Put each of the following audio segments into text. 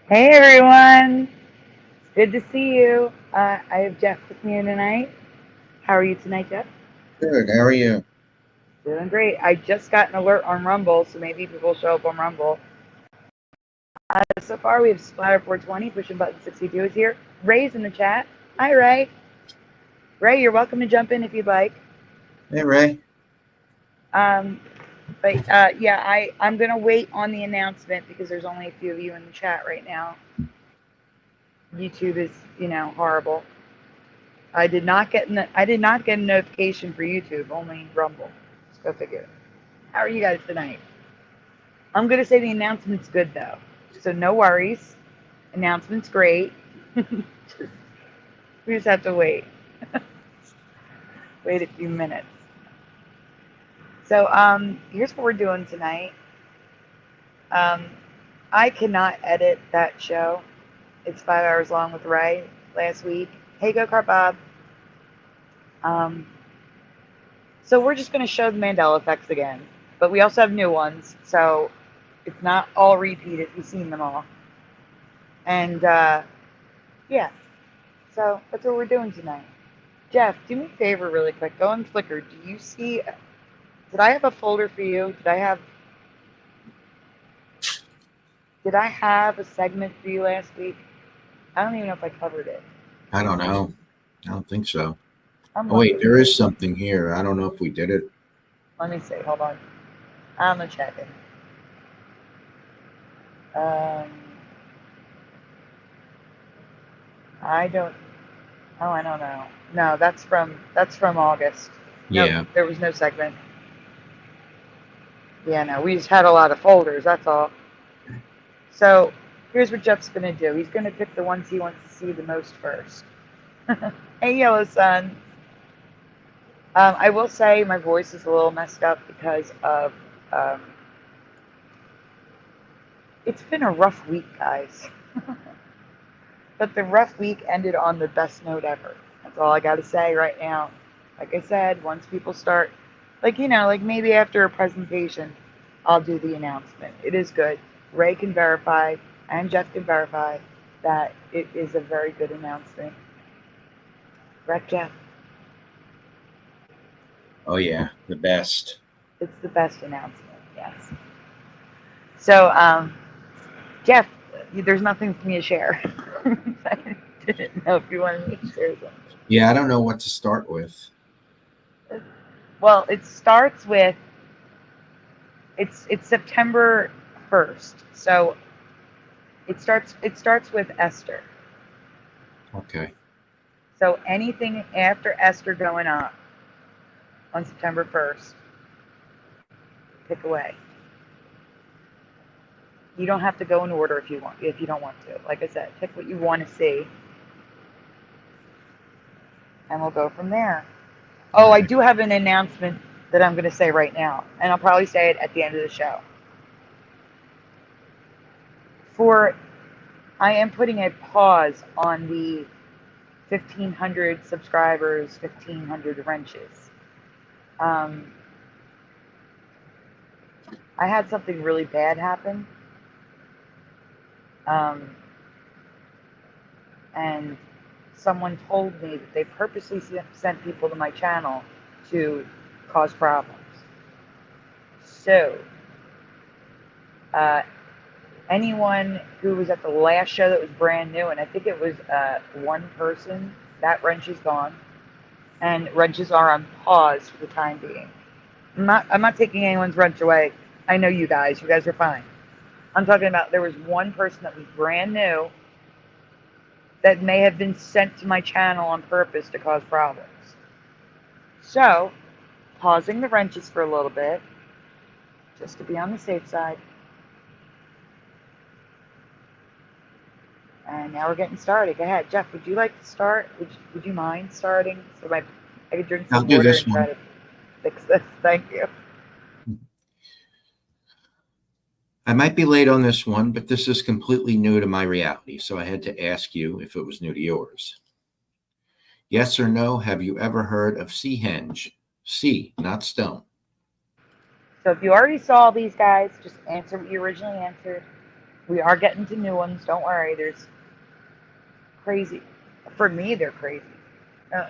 Hey everyone, it's good to see you. I have Jeff with me tonight. How are you tonight, Jeff? Good. How are you? Doing great. I just got an alert on Rumble, so maybe people show up on Rumble. So far, we have Splatter420 pushing button 62 is here. Ray's in the chat. Hi, Ray. Ray, you're welcome to jump in if you'd like. Hey, Ray. Um, yeah, I'm gonna wait on the announcement because there's only a few of you in the chat right now. YouTube is, horrible. I did not get a notification for YouTube, only Rumble. Let's go figure. How are you guys tonight? I'm gonna say the announcement's good though, so no worries. Announcement's great. We just have to wait. Wait a few minutes. So here's what we're doing tonight. Um, I cannot edit that show. It's 5 hours long with Ray last week. Hey, go kart Bob. Um, so we're just gonna show the Mandela effects again, but we also have new ones. So it's not all repeated. We've seen them all. And yeah, so that's what we're doing tonight. Jeff, do me a favor really quick. Go on Flickr. Do you see, did I have a folder for you? Did I have a segment for you last week? I don't even know if I covered it. I don't know. I don't think so. I'm Oh, wait, looking. there is something here. I don't know if we did it. Let me see. Hold on. I'm checking. Um, I don't. Oh, I don't know. No, that's from August. Nope, Yeah. there was no segment. Yeah, no, we just had a lot of folders. That's all. So here's what Jeff's gonna do. He's gonna pick the ones he wants to see the most first. Hey, Yellow Sun. I will say my voice is a little messed up because of. Um, it's been a rough week, guys. But the rough week ended on the best note ever. That's all I gotta say right now. Like I said, once people start, like maybe after a presentation, I'll do the announcement. It is good. Ray can verify, and Jeff can verify that it is a very good announcement. Correct, Jeff? Oh, yeah. The best. It's the best announcement, yes. So, Jeff, there's nothing for me to share. I didn't know if you wanted me to share something. Yeah, I don't know what to start with. Well, it starts with it's September 1st. So it starts with Esther. Okay. So anything after Esther going up on September 1st, pick away. You don't have to go in order if you don't want to. Like I said, pick what you want to see and we'll go from there. All Oh, I right. do have an announcement that I'm going to say right now, and I'll probably say it at the end of the show. For I am putting a pause on the 1,500 subscribers, 1,500 wrenches. Um, I had something really bad happen, um, and someone told me that they purposely sent people to my channel to cause problems. So, uh, anyone who was at the last show that was brand new, and I think it was one person, that wrench is gone, and wrenches are on pause for the time being. I'm not taking anyone's wrench away. I know you guys. You guys are fine. I'm talking about there was one person that was brand new that may have been sent to my channel on purpose to cause problems. So, pausing the wrenches for a little bit, just to be on the safe side. And now we're getting started. Go ahead, Jeff. Would you like to start? Would you mind starting so I could drink I'll some do water this and try one. to fix this? Thank you. I might be late on this one, but this is completely new to my reality, so I had to ask you if it was new to yours. Yes or no, have you ever heard of Seahenge? C, not stone. So if you already saw these guys, just answer what you originally answered. We are getting to new ones. Don't worry. There's crazy. For me, they're crazy.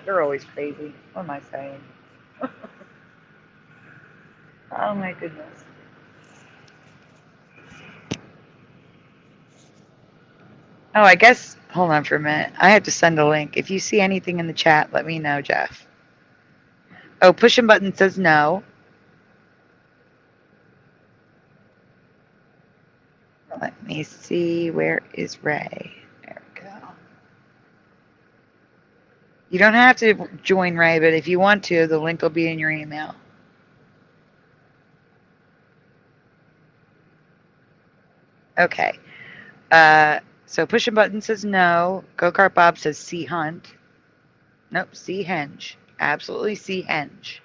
They're always crazy. What am I saying? Oh my goodness. Oh, I guess. Hold on for a minute. I have to send a link. If you see anything in the chat, let me know, Jeff. Oh, pushing button says no. Let me see. Where is Ray? There we go. You don't have to join Ray, but if you want to, the link will be in your email. Okay. So pushing button says no. Go-Kart Bob says see hunt. Nope, see henge. Absolutely see henge.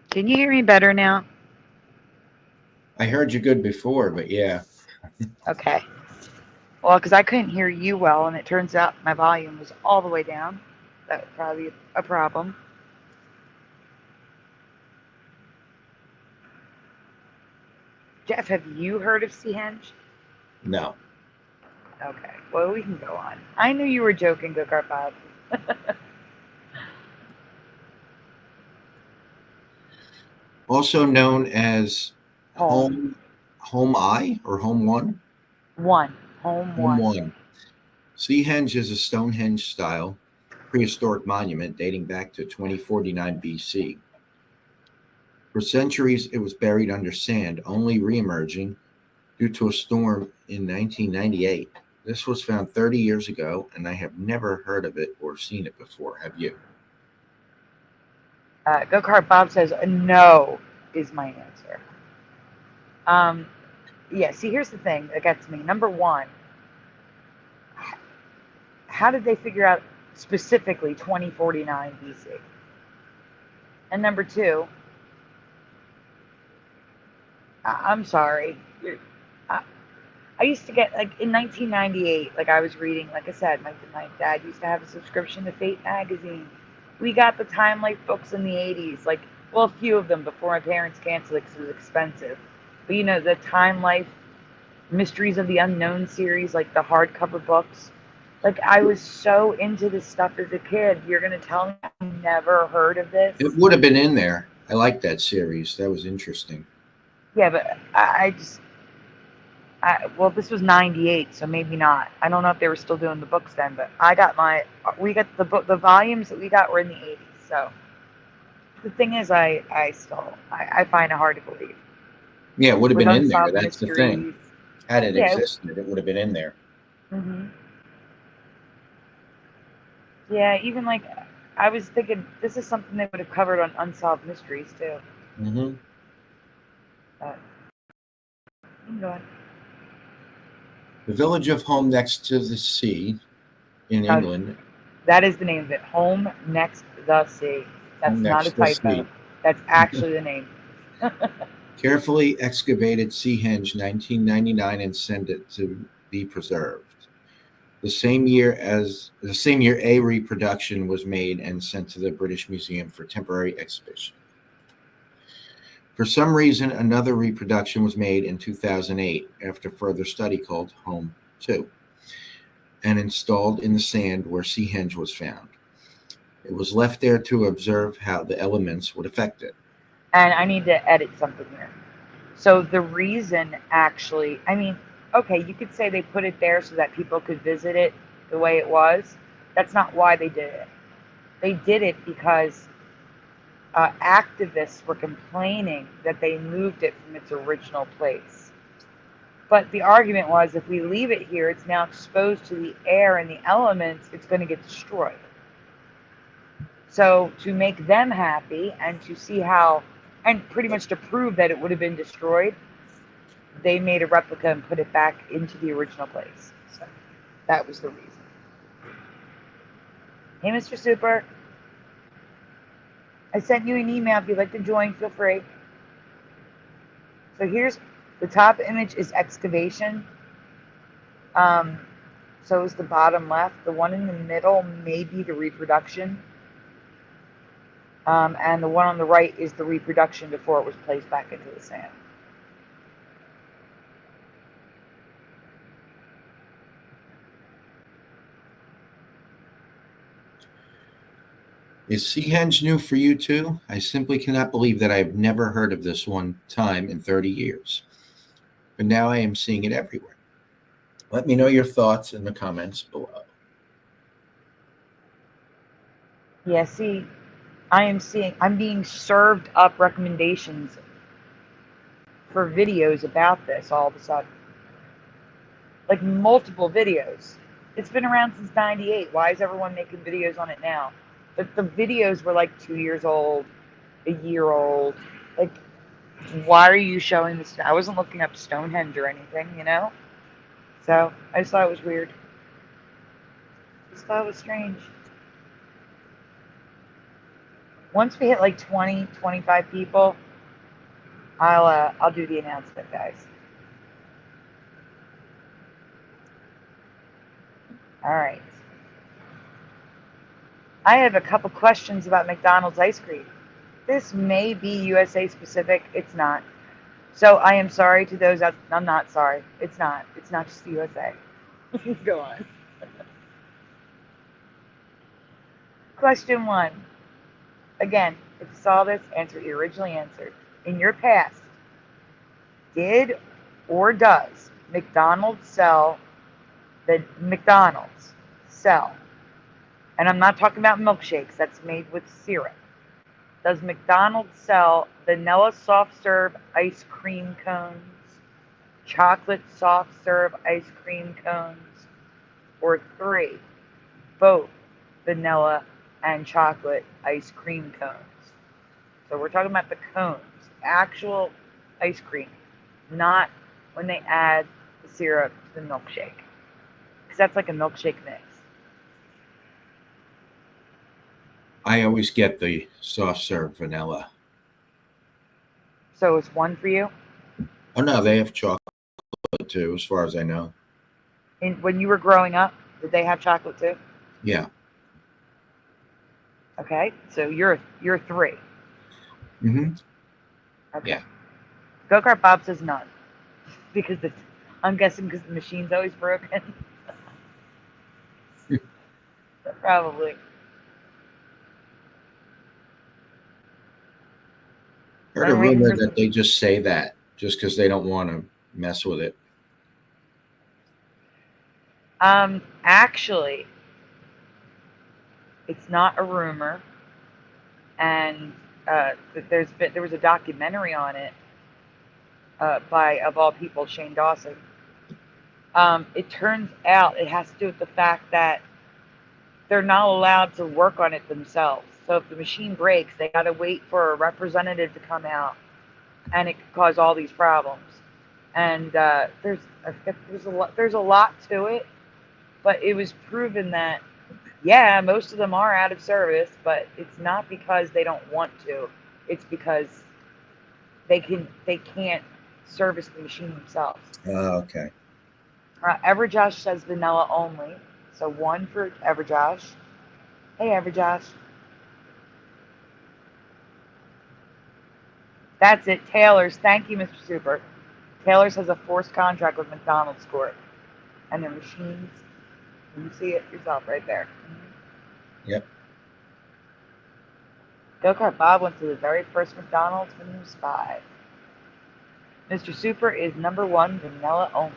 Can you hear me better now? I heard you good before, but yeah. Okay. Well, because I couldn't hear you well, and it turns out my volume was all the way down. That would probably be a problem. Jeff, have you heard of Seahenge? No. Okay. Well, we can go on. I knew you were joking, Go-Kart Bob. Also known as Home. Home I or Home One? One. Home Home one. One. Seahenge is a Stonehenge style prehistoric monument dating back to 2049 BC. For centuries, it was buried under sand, only reemerging due to a storm in 1998. This was found 30 years ago, and I have never heard of it or seen it before. Have you? Go-Kart Bob says no is my answer. Yeah, see, here's the thing that gets me. Number one, how did they figure out specifically 2049 BC? And number two, I'm sorry. I used to get, like, in 1998, like, I was reading, like I said, my dad used to have a subscription to Fate magazine. We got the Time Life books in the 80s, like, well, a few of them before my parents canceled it because it was expensive. But, you know, the Time Life Mysteries of the Unknown series, like the hardcover books. Like, I was so into this stuff as a kid. You're going to tell me I never heard of this? It would have been in there. I liked that series. That was interesting. Yeah, but well, this was 98, so maybe not. I don't know if they were still doing the books then, but we got the volumes that we got were in the 80s. So the thing is, I find it hard to believe. Yeah, it would have With been in there. Unsolved That's the thing. Mysteries. Had it Yeah, existed, it would have been in there. Yeah, even like, I was thinking this is something they would have covered on Unsolved Mysteries too. Go on. The village of Home next to the sea in England. That is the name of it. Home next the sea. That's Home not a next to the typo. sea. That's actually the name. Carefully excavated Seahenge 1999 and sent it to be preserved. The same year a reproduction was made and sent to the British Museum for temporary exhibition. For some reason, another reproduction was made in 2008 after further study called Home 2 and installed in the sand where Seahenge was found. It was left there to observe how the elements would affect it. And I need to edit something here. So the reason actually, I mean, okay, you could say they put it there so that people could visit it the way it was. That's not why they did it. They did it because activists were complaining that they moved it from its original place. But the argument was, if we leave it here, it's now exposed to the air and the elements, it's going to get destroyed. So to make them happy and to see how, and pretty much to prove that it would have been destroyed, they made a replica and put it back into the original place. So that was the reason. Hey, Mr. Super. I sent you an email. If you'd like to join, feel free. So here's the top image is excavation. So is the bottom left. The one in the middle may be the reproduction. And the one on the right is the reproduction before it was placed back into the sand. Is Seahenge new for you too? I simply cannot believe that I have never heard of this one time in 30 years. But now I am seeing it everywhere. Let me know your thoughts in the comments below. Yeah, see, I'm being served up recommendations for videos about this all of a sudden. Like multiple videos. It's been around since 98. Why is everyone making videos on it now? But the videos were like 2 years old, a year old. Like, why are you showing this? I wasn't looking up Stonehenge or anything, you know? So I just thought it was weird. Just thought it was strange. Once we hit like 20, 25 people, I'll do the announcement, guys. All right. I have a couple questions about McDonald's ice cream. This may be USA specific. It's not. So I am sorry to those out. I'm not sorry. It's not. It's not just the USA. Go on. Question 1. Again, if you saw this, answer you originally answered. In your past, did or does McDonald's sell the McDonald's sell? And I'm not talking about milkshakes. That's made with syrup. Does McDonald's sell vanilla soft serve ice cream cones, chocolate soft serve ice cream cones, or 3, both vanilla and chocolate ice cream cones? So we're talking about the cones, actual ice cream, not when they add the syrup to the milkshake, because that's like a milkshake mix. I always get the soft serve vanilla. So it's 1 for you? Oh no, they have chocolate too, as far as I know. And when you were growing up, did they have chocolate too? Yeah. Okay, so you're 3. Mm-hmm. Okay. Yeah. Go-Kart Bob says none. Because I'm guessing because the machine's always broken. Probably. Heard a rumor that they just say that just because they don't want to mess with it. Actually, it's not a rumor, and there was a documentary on it by, of all people, Shane Dawson. It turns out it has to do with the fact that they're not allowed to work on it themselves. So if the machine breaks, they got to wait for a representative to come out, and it could cause all these problems. And there's a lot to it, but it was proven that, yeah, most of them are out of service, but it's not because they don't want to. It's because they can't service the machine themselves. Okay. Everjosh says vanilla only, so 1 for Everjosh. Hey, Everjosh. That's it. Taylor's. Thank you, Mr. Super. Taylor's has a forced contract with McDonald's Corp. And their machines, you see it yourself right there. Yep. Go-Kart Bob went to the very first McDonald's when he was 5. Mr. Super is number 1, vanilla only.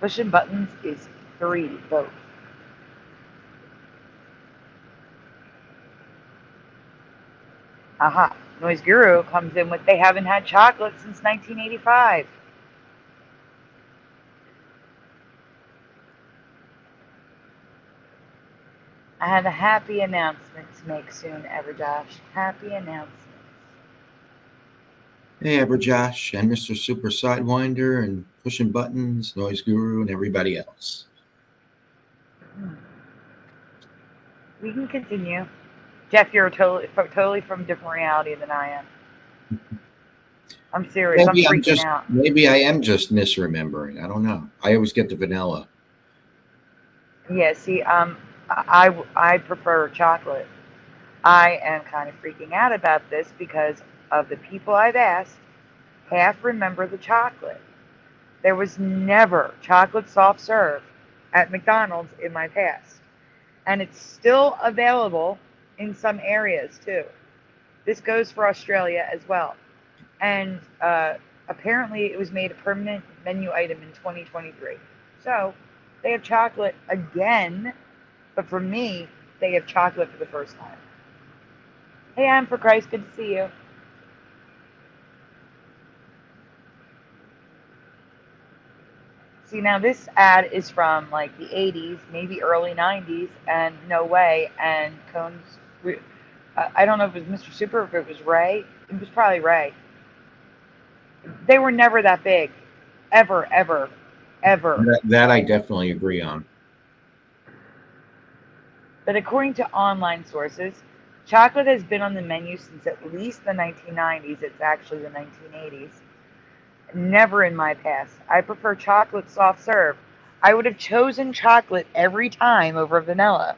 Pushing buttons is 3, both. Aha. Noise Guru comes in with, they haven't had chocolate since 1985. I have a happy announcement to make soon, Everjosh. Happy announcement. Hey, Everjosh and Mr. Super Sidewinder and Pushing Buttons, Noise Guru, and everybody else. We can continue. Jeff, you're totally from a different reality than I am. I'm serious. I'm freaking out. Maybe I am just misremembering. I don't know. I always get the vanilla. Yeah, see, I prefer chocolate. I am kind of freaking out about this because of the people I've asked, half remember the chocolate. There was never chocolate soft serve at McDonald's in my past. And it's still available in some areas too. This goes for Australia as well. And apparently it was made a permanent menu item in 2023. So they have chocolate again, but for me, they have chocolate for the first time. Hey, I'm for Christ. Good to see you. See, now this ad is from like the 80s, maybe early 90s, and no way. And cones, I don't know if it was Mr. Super or if it was Ray. It was probably Ray. They were never that big. Ever, ever, ever. That I definitely agree on. But according to online sources, chocolate has been on the menu since at least the 1990s. It's actually the 1980s. Never in my past. I prefer chocolate soft serve. I would have chosen chocolate every time over vanilla.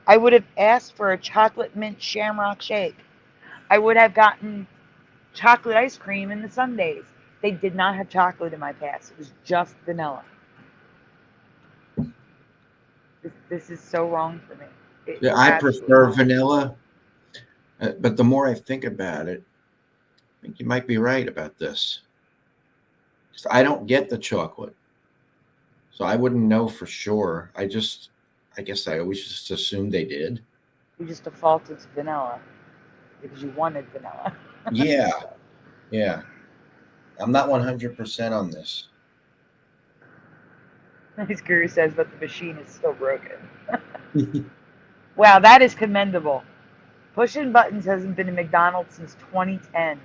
I would have asked for a chocolate mint shamrock shake. I would have gotten chocolate ice cream in the sundaes. They did not have chocolate in my past. It was just vanilla. This is so wrong for me. Yeah, I prefer vanilla, but the more I think about it, I think you might be right about this. I don't get the chocolate, so I wouldn't know for sure. I guess I always just assumed they did. You just defaulted to vanilla because you wanted vanilla. Yeah, yeah. I'm not 100% on this. His guru says, but the machine is still broken. Wow, that is commendable. Pushing buttons hasn't been in McDonald's since 2010.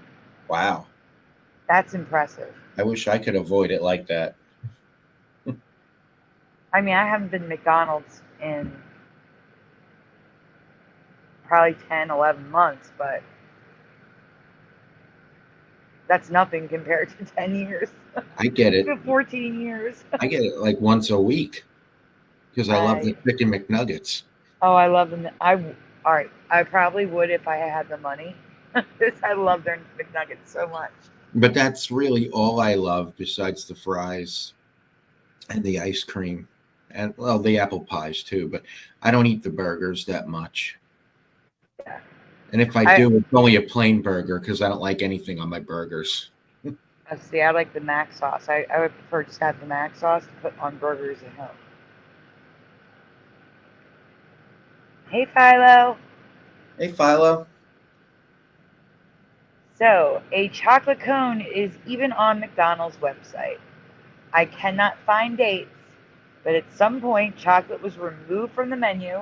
Wow. That's impressive. I wish I could avoid it like that. I mean, I haven't been to McDonald's in probably 10, 11 months, but that's nothing compared to 10 years. I get it. 14 years. I get it like once a week because I love the chicken McNuggets. Oh, I love them. All right. I probably would if I had the money. I love their McNuggets so much. But that's really all I love besides the fries and the ice cream and, well, the apple pies too. But I don't eat the burgers that much. Yeah. And if I do, it's only a plain burger because I don't like anything on my burgers. See, I like the mac sauce. I would prefer just to have the mac sauce to put on burgers at home. Hey, Philo. Hey, Philo. So, a chocolate cone is even on McDonald's website. I cannot find dates, but at some point, chocolate was removed from the menu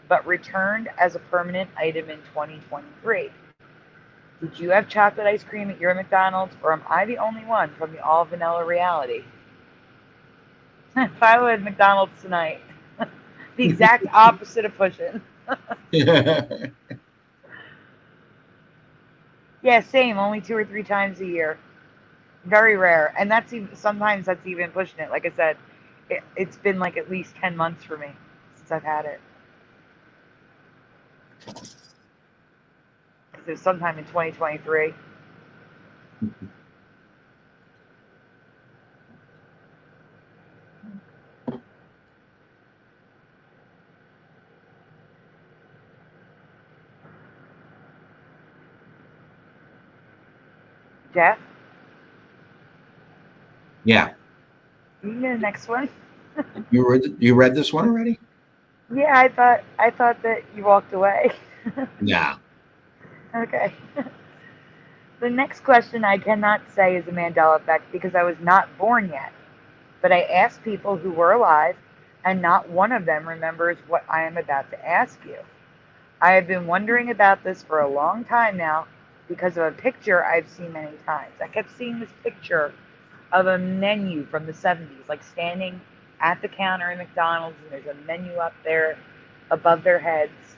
but returned as a permanent item in 2023. Did you have chocolate ice cream at your McDonald's, or am I the only one from the all vanilla reality? Philo at McDonald's tonight. The exact opposite of pushing. Yeah, same. Only 2 or 3 times a year. Very rare, and that's even, sometimes that's even pushing it. Like I said, it's been like at least 10 months for me since I've had it. It was sometime in 2023. Jeff? Yeah. You can do the next one. You read this one already? Yeah, I thought that you walked away. Yeah. Okay. The next question I cannot say is a Mandela effect because I was not born yet. But I asked people who were alive, and not one of them remembers what I am about to ask you. I have been wondering about this for a long time now because of a picture I've seen many times. I kept seeing this picture of a menu from the 70s, like standing at the counter in McDonald's, and there's a menu up there above their heads,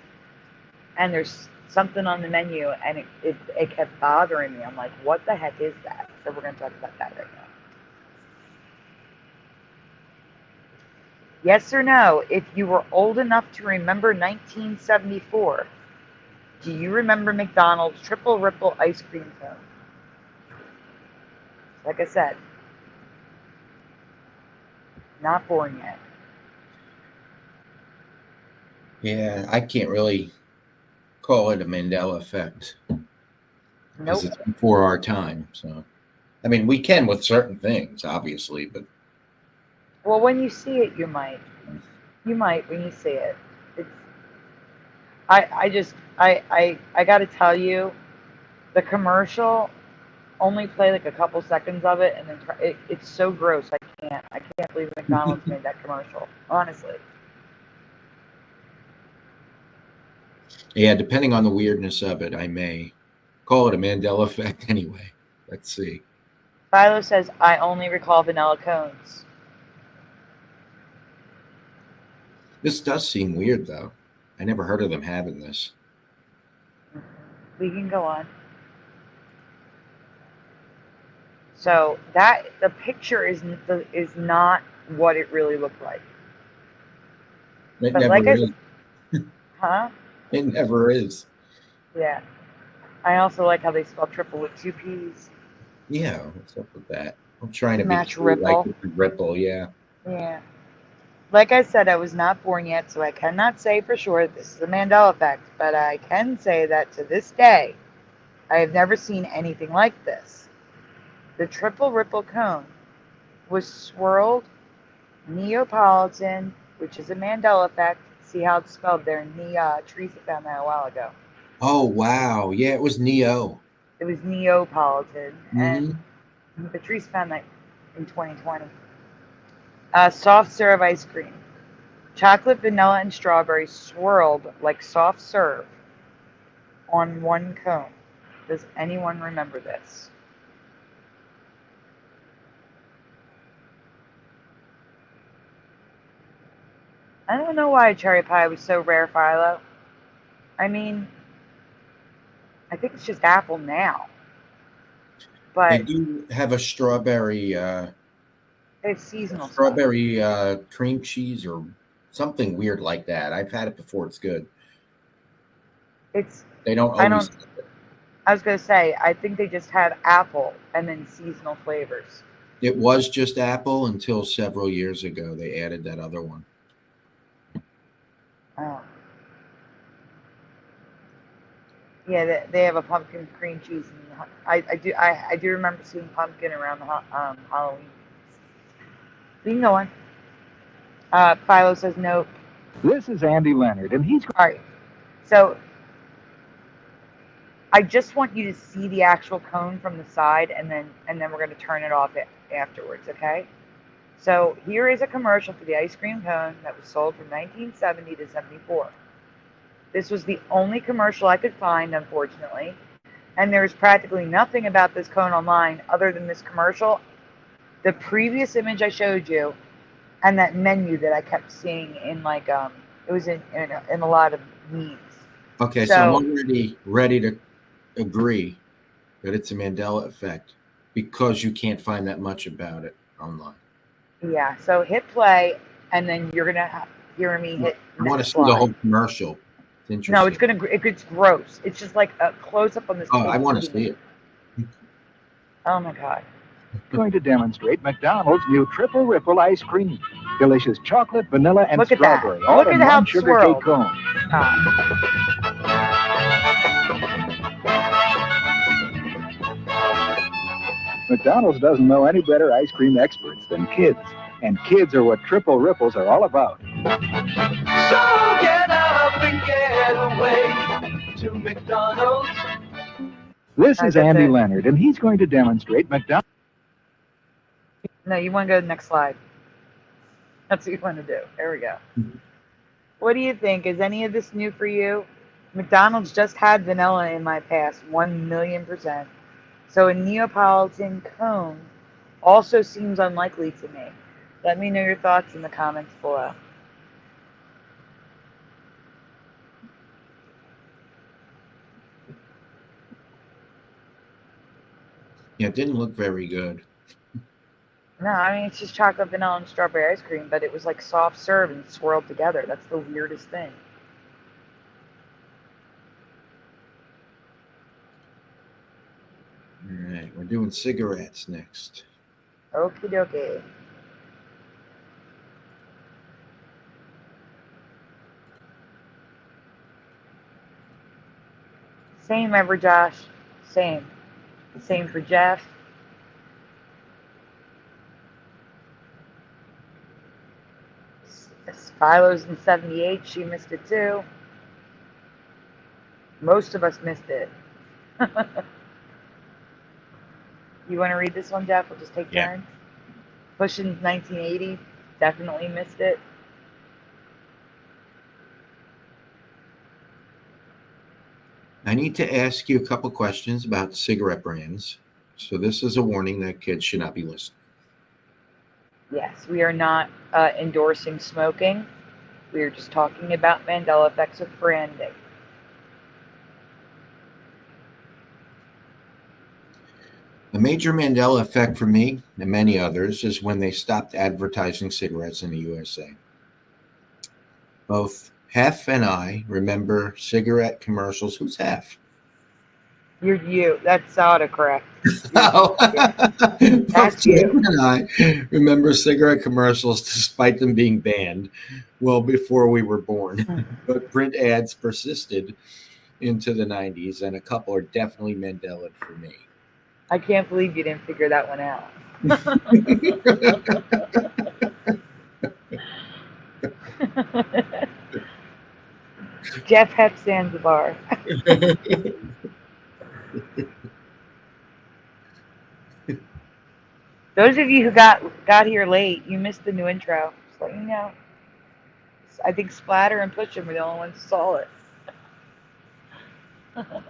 and there's something on the menu, and it kept bothering me. I'm like, what the heck is that? So we're going to talk about that right now. Yes or no, if you were old enough to remember 1974, Do you remember McDonald's triple ripple ice cream cone? Like I said, not born yet. Yeah, I can't really call it a Mandela effect because Nope. it's before our time. So, I mean, we can with certain things, obviously, but Well, when you see it, you might. You might when you see it. It's. I got to tell you, the commercial only play like a couple seconds of it, and then it's so gross. I can't believe McDonald's made that commercial. Honestly. yeah, depending on the weirdness of it, I may call it a Mandela effect anyway. Let's see. Philo says I only recall vanilla cones. This does seem weird, though. I never heard of them having this. We can go on. So that the picture is not what it really looked like. It But like never I, is. huh? It never is. Yeah. I also like how they spell triple with two P's Yeah, what's up with that? I'm trying to to be match true, like ripple. Ripple. Yeah. Yeah. Like I said, I was not born yet, so I cannot say for sure this is a Mandela effect. But I can say that to this day, I have never seen anything like this. The triple ripple cone was swirled Neapolitan, which is a Mandela effect. See how it's spelled there? Teresa found that a while ago. Oh wow. Yeah, it was Neo. It was Neapolitan, and Hmm. Patrice found that in 2020. Soft serve ice cream. Chocolate, vanilla, and strawberry swirled like soft serve on one cone. Does anyone remember this? I don't know why cherry pie was so rare, Philo. I mean, I think it's just apple now, They but do have a it's seasonal stuff. strawberry cream cheese or something weird like that. I've had it before. It's good. It's They don't I always. don't. I was gonna say I think they just have apple and then seasonal flavors. It was just apple until several years ago. They added that other one. Oh. Yeah, they have a pumpkin cream cheese. And I do remember seeing pumpkin around the Halloween. We can go on. Philo says nope. This is Andy Leonard, and he's All right. So I just want you to see the actual cone from the side, and then we're going to turn it off afterwards. Okay. So here is a commercial for the ice cream cone that was sold from 1970 to 74. This was the only commercial I could find, unfortunately. And there's practically nothing about this cone online other than this commercial, the previous image I showed you, and that menu that I kept seeing in like it was in a lot of memes. Okay, so I'm So already ready to agree that it's a Mandela effect because you can't find that much about it online. yeah, so hit play, and then you're gonna hear me hit I want to next see the slide. whole commercial. It's No, interesting. it's gross. It's just like a close up on this Oh, pig I want to eating see it. it. Oh my god. going to demonstrate McDonald's new Triple Ripple ice cream. Delicious chocolate, vanilla, and Look at that. strawberry, all Look in at how one it's sugar swirled. cake cone. McDonald's doesn't know any better ice cream experts than kids. And kids are what Triple Ripples are all about. So get up and get away to McDonald's. This is That's Andy it. Leonard, and he's going to demonstrate McDonald's. No, you want to go to the next slide. That's what you want to do. There we go. What do you think? Is any of this new for you? McDonald's just had vanilla in my past, 1,000,000%. So a Neapolitan cone also seems unlikely to me. Let me know your thoughts in the comments below. Yeah, it didn't look very good. No, I mean, it's just chocolate, vanilla, and strawberry ice cream, but it was like soft serve and swirled together. That's the weirdest thing. All right, we're doing cigarettes next. Okie dokie. Same ever, Josh. Same. Same for Jeff. Philo's in 78. She missed it too. Most of us missed it. You want to read this one, Jeff? We'll just take turns. Pushing's 1980. Definitely missed it. I need to ask you a couple questions about cigarette brands. So this is a warning that kids should not be listening. Yes, we are not endorsing smoking. We are just talking about Mandela effects with branding. The major Mandela effect for me and many others is when they stopped advertising cigarettes in the USA. Both Hef and I remember cigarette commercials. Who's Hef? You're you. That's autocorrect. Oh, That's you. Jim and I remember cigarette commercials despite them being banned well before we were born. But print ads persisted into the 90s, and a couple are definitely Mandela for me. I can't believe you didn't figure that one out. Jeff Hep Zanzibar. Those of you who got here late, you missed the new intro. Just let you know. I think Splatter and Push'em were the only ones who saw it. All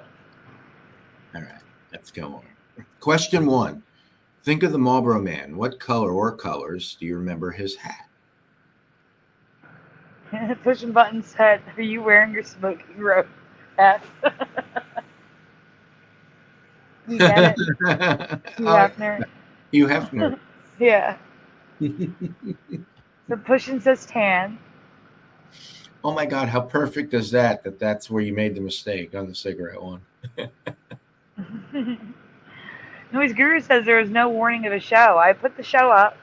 right, let's go on. Question 1. Think of the Marlboro Man. What color or colors do you remember his hat? Push'em Button said, "Are you wearing your smoking robe hat?" You get it? Hugh Hefner. Hugh Hefner. Yeah. So Push'em says tan. Oh my God, how perfect is that? That's where you made the mistake on the cigarette one. Noise Guru says there was no warning of a show. I put the show up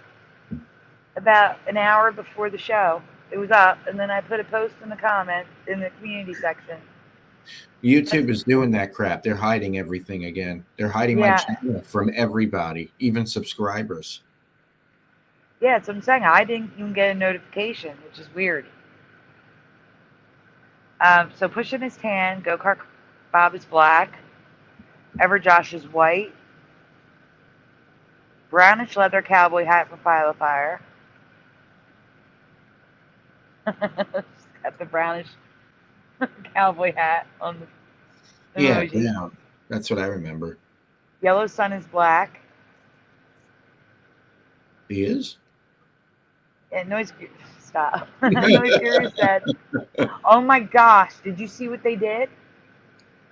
about an hour before the show. It was up, and then I put a post in the comments in the community section. YouTube is doing that crap. They're hiding everything again. They're hiding my channel from everybody, even subscribers. Yeah, that's what I'm saying. I didn't even get a notification, which is weird. So Push'em is tan, Go-Kart Bob is black, Ever Josh is white, brownish leather cowboy hat for Philo Fire. Got the brownish cowboy hat on the emoji. Yeah, that's what I remember. Yellow Sun is black. He is? And Stop. Noise Guru said, "Oh my gosh, did you see what they did?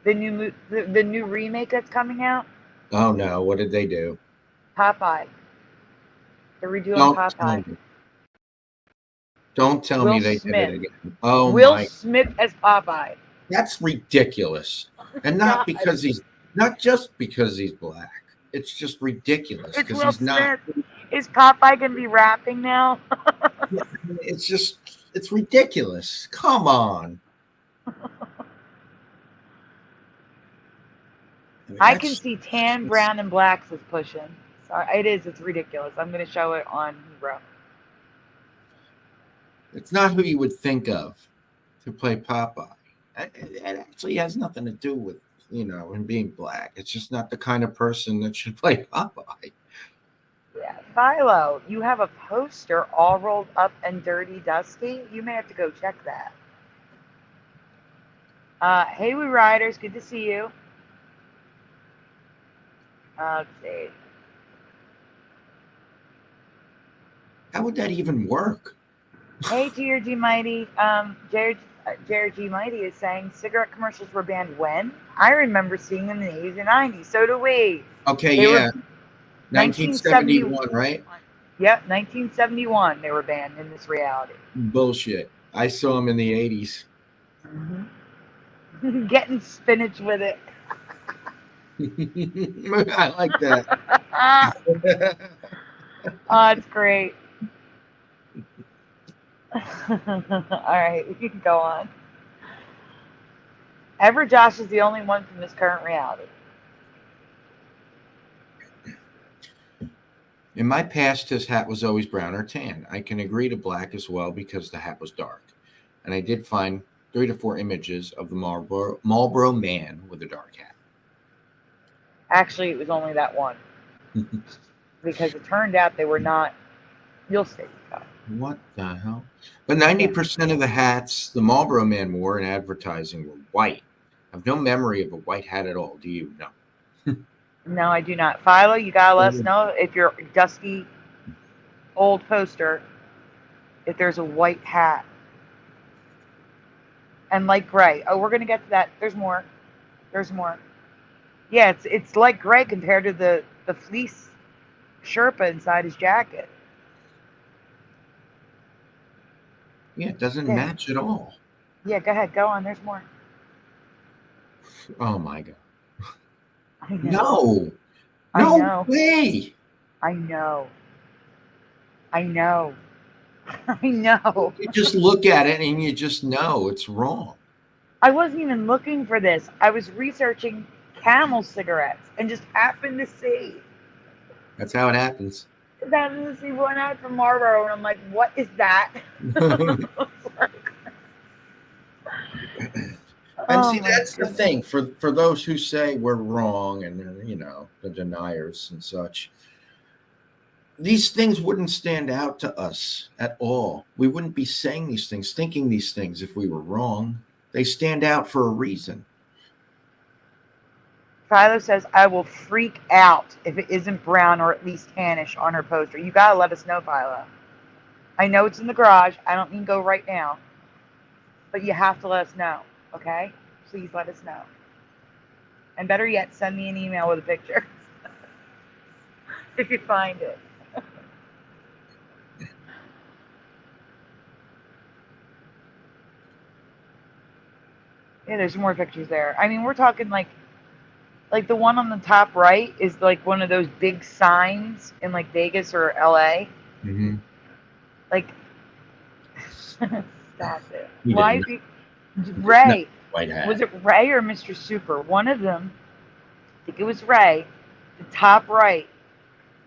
The new remake that's coming out? Oh no, what did they do? Popeye. They're redoing Popeye. Don't tell me they did it again. Oh Will Smith as Popeye. That's ridiculous. And not because not just because he's black. It's just ridiculous because he's not. Is Popeye gonna be rapping now? It's ridiculous. Come on. I can see tan, brown, and blacks as Push'em. Sorry, it's ridiculous. I'm gonna show it on Hero. It's not who you would think of to play Popeye. It actually has nothing to do with, him being black. It's just not the kind of person that should play Popeye. Yeah, Philo, you have a poster all rolled up and dirty, dusty. You may have to go check that. Hey, we riders, good to see you. Let's see. How would that even work? Hey, GRG Mighty. JRG Mighty is saying cigarette commercials were banned when? I remember seeing them in the 80s and 90s. So do we. Okay, yeah. 1971, right? Yep, 1971 they were banned in this reality. Bullshit. I saw them in the 80s. Mm-hmm. Getting spinach with it. I like that. Oh, it's great. All right, we can go on. Ever Josh is the only one from this current reality. In my past, his hat was always brown or tan. I can agree to black as well because the hat was dark. And I did find 3 to 4 images of the Marlboro man with a dark hat. Actually, it was only that one. Because it turned out they were not. You'll see. What the hell? But 90% of the hats the Marlboro man wore in advertising were white. I have no memory of a white hat at all. Do you? No. No, I do not. Philo, you gotta let us know if you're a dusty old poster, if there's a white hat. And light gray. Oh, we're gonna get to that. There's more. There's more. Yeah, it's light gray compared to the fleece Sherpa inside his jacket. Yeah, it doesn't match at all. Yeah, go ahead. Go on. There's more. Oh my God. I know. No. I know. Way. I know. I know. I know. You just look at it and you just know it's wrong. I wasn't even looking for this. I was researching Camel cigarettes and just happened to see. That's how it happens. Happened to see one ad from Marlboro, and I'm like, what is that? And see, that's the thing for those who say we're wrong and the deniers and such. These things wouldn't stand out to us at all. We wouldn't be saying these things, thinking these things if we were wrong. They stand out for a reason. Philo says, I will freak out if it isn't brown or at least tannish on her poster. You gotta let us know, Philo. I know it's in the garage. I don't mean go right now. But you have to let us know, okay? Please let us know. And better yet, send me an email with a picture. If you find it. Yeah, there's more pictures there. I mean, we're talking like the one on the top right is like one of those big signs in like Vegas or LA. Mm-hmm. Like, stop it. You Why? didn't. Ray. White hat. Was it Ray or Mr. Super? One of them. I think it was Ray. The top right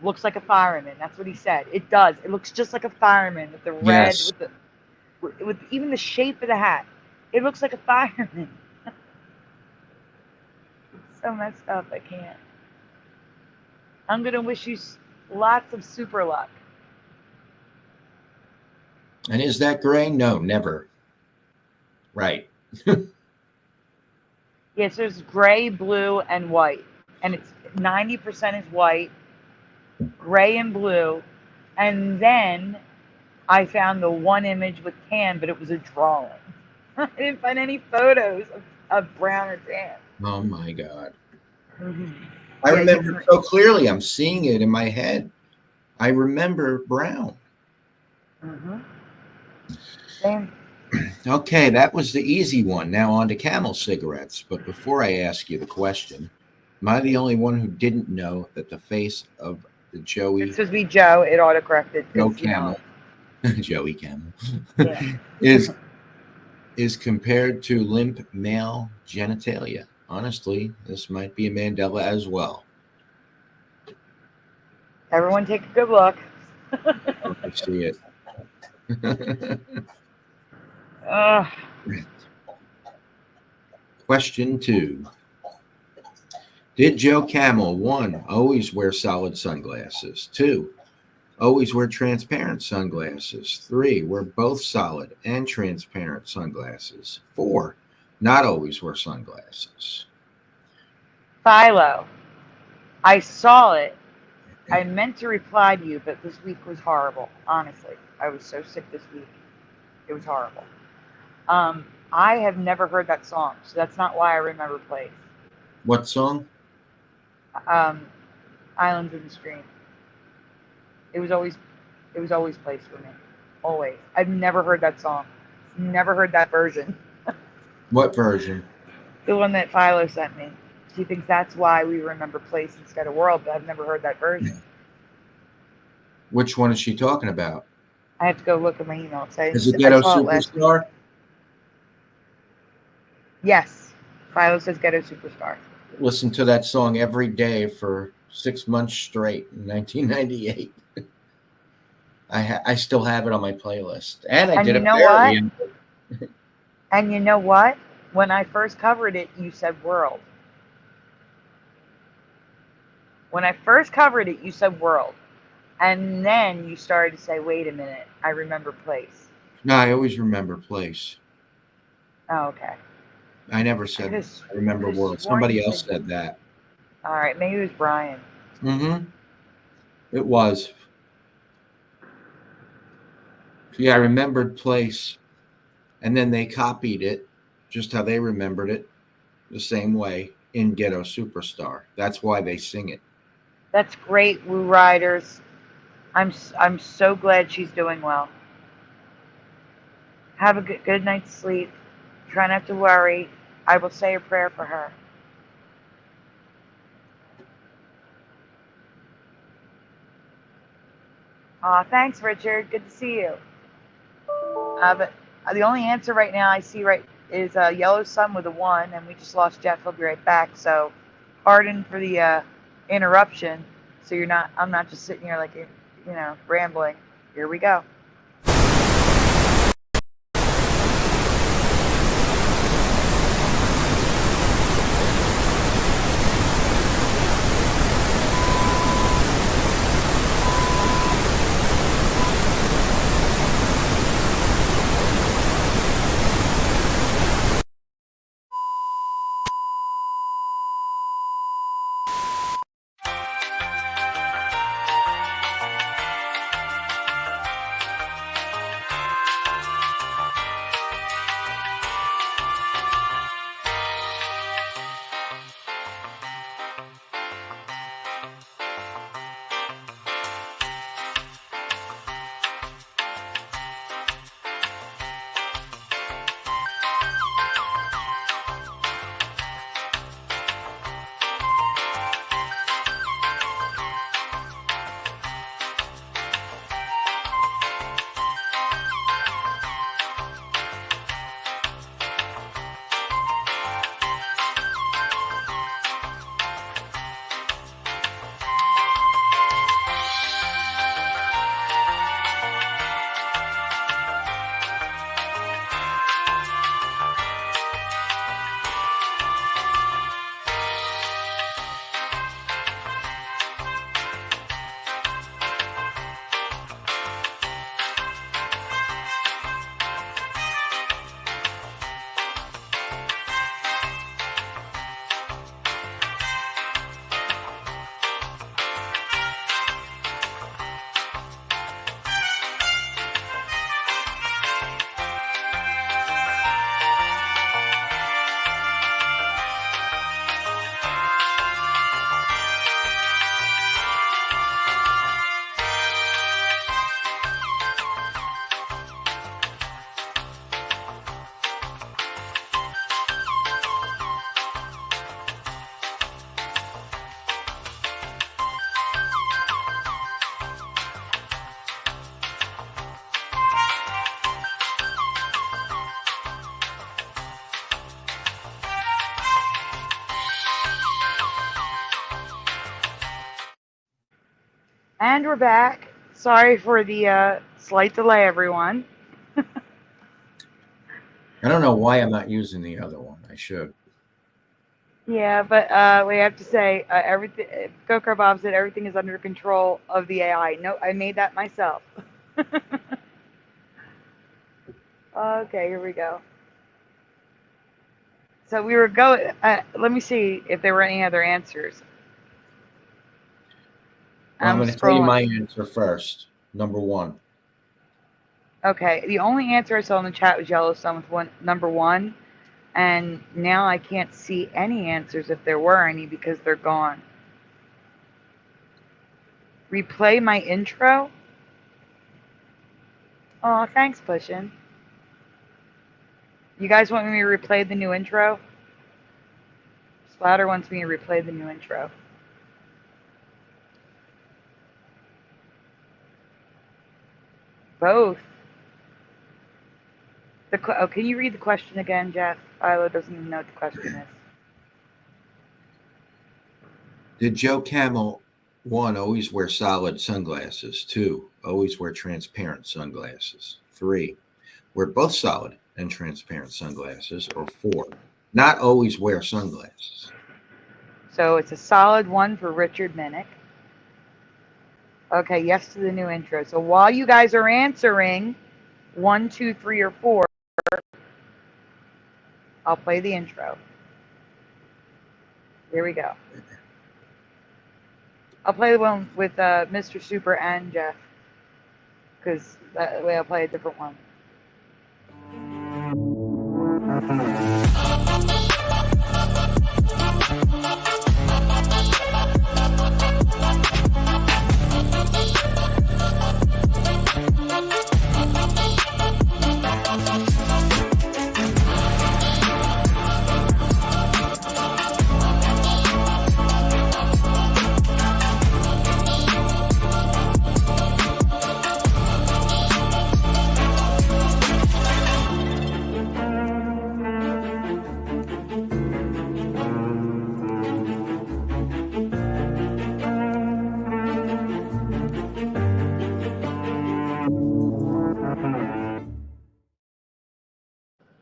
looks like a fireman. That's what he said. It does. It looks just like a fireman with the red, Yes. with even the shape of the hat. It looks like a fireman. It's so messed up. I can't. I'm gonna wish you lots of super luck. And is that gray? No, never. Right. Yes, there's gray, blue, and white, and it's 90% is white, gray and blue, and then I found the one image with tan, but it was a drawing. I didn't find any photos of brown or tan. Oh my God. Mm-hmm. I remember so clearly. I'm seeing it in my head. I remember brown. Mm-hmm. Same. Okay, that was the easy one. Now on to Camel cigarettes. But before I ask you the question, am I the only one who didn't know that the face of the Joey? It's supposed to be Joe. It autocorrected. Joe Camel. Joey Camel. Yeah. is compared to limp male genitalia. Honestly, this might be a Mandela as well. Everyone take a good look. I see it. Question 2. Did Joe Camel, 1, always wear solid sunglasses? 2, always wear transparent sunglasses? 3, wear both solid and transparent sunglasses? 4, not always wear sunglasses? Philo, I saw it. I meant to reply to you, but this week was horrible. Honestly, I was so sick this week. It was horrible. I have never heard that song, so that's not why I remember Place. What song? Islands in the Stream. It was always Place for me. Always. I've never heard that song. Never heard that version. What version? The one that Philo sent me. She thinks that's why we remember place instead of world, but I've never heard that version. Which one is she talking about? I have to go look at my email. Is it I Ghetto saw it last week. Superstar? Yes. Philo says Ghetto Superstar. Listened to that song every day for 6 months straight in 1998. I still have it on my playlist. And I did you a know parody. what? And you know what? When I first covered it, you said world. When I first covered it, you said world. And then you started to say, wait a minute, I remember place. No, I always remember place. Oh, okay. I never said I remember world. Somebody else said that. All right, maybe it was Brian. Mm-hmm. It was. Yeah, I remembered place. And then they copied it, just how they remembered it, the same way in Ghetto Superstar. That's why they sing it. That's great, Woo Riders. I'm so glad she's doing well. Have a good night's sleep. Try not to worry. I will say a prayer for her. Thanks, Richard. Good to see you. But the only answer right now I see is Yellow Sun with a 1, and we just lost Jeff. He'll be right back. So, pardon for the interruption. So I'm not just sitting here like rambling. Here we go. And we're back. Sorry for the slight delay, everyone. I don't know why I'm not using the other one. I should. Yeah, but we have to say everything. Gokar Bob said everything is under control of the AI. No, I made that myself. Okay, here we go. So we were going. Let me see if there were any other answers. Well, I'm going to tell you my answer first. Number 1. Okay, the only answer I saw in the chat was Yellowstone with number 1, and now I can't see any answers if there were any because they're gone. Replay my intro? Oh, thanks, Pushin'. You guys want me to replay the new intro? Splatter wants me to replay the new intro. Both. Can you read the question again, Jeff? Philo doesn't even know what the question is. Did Joe Camel, 1, always wear solid sunglasses? 2, always wear transparent sunglasses? 3, wear both solid and transparent sunglasses? Or 4, not always wear sunglasses? So it's a solid 1 for Richard Minnick. Okay, yes to the new intro. So while you guys are answering 1, 2, 3, or 4, I'll play the intro. Here we go. I'll play the one with Mr. Super and Jeff, because that way I'll play a different one.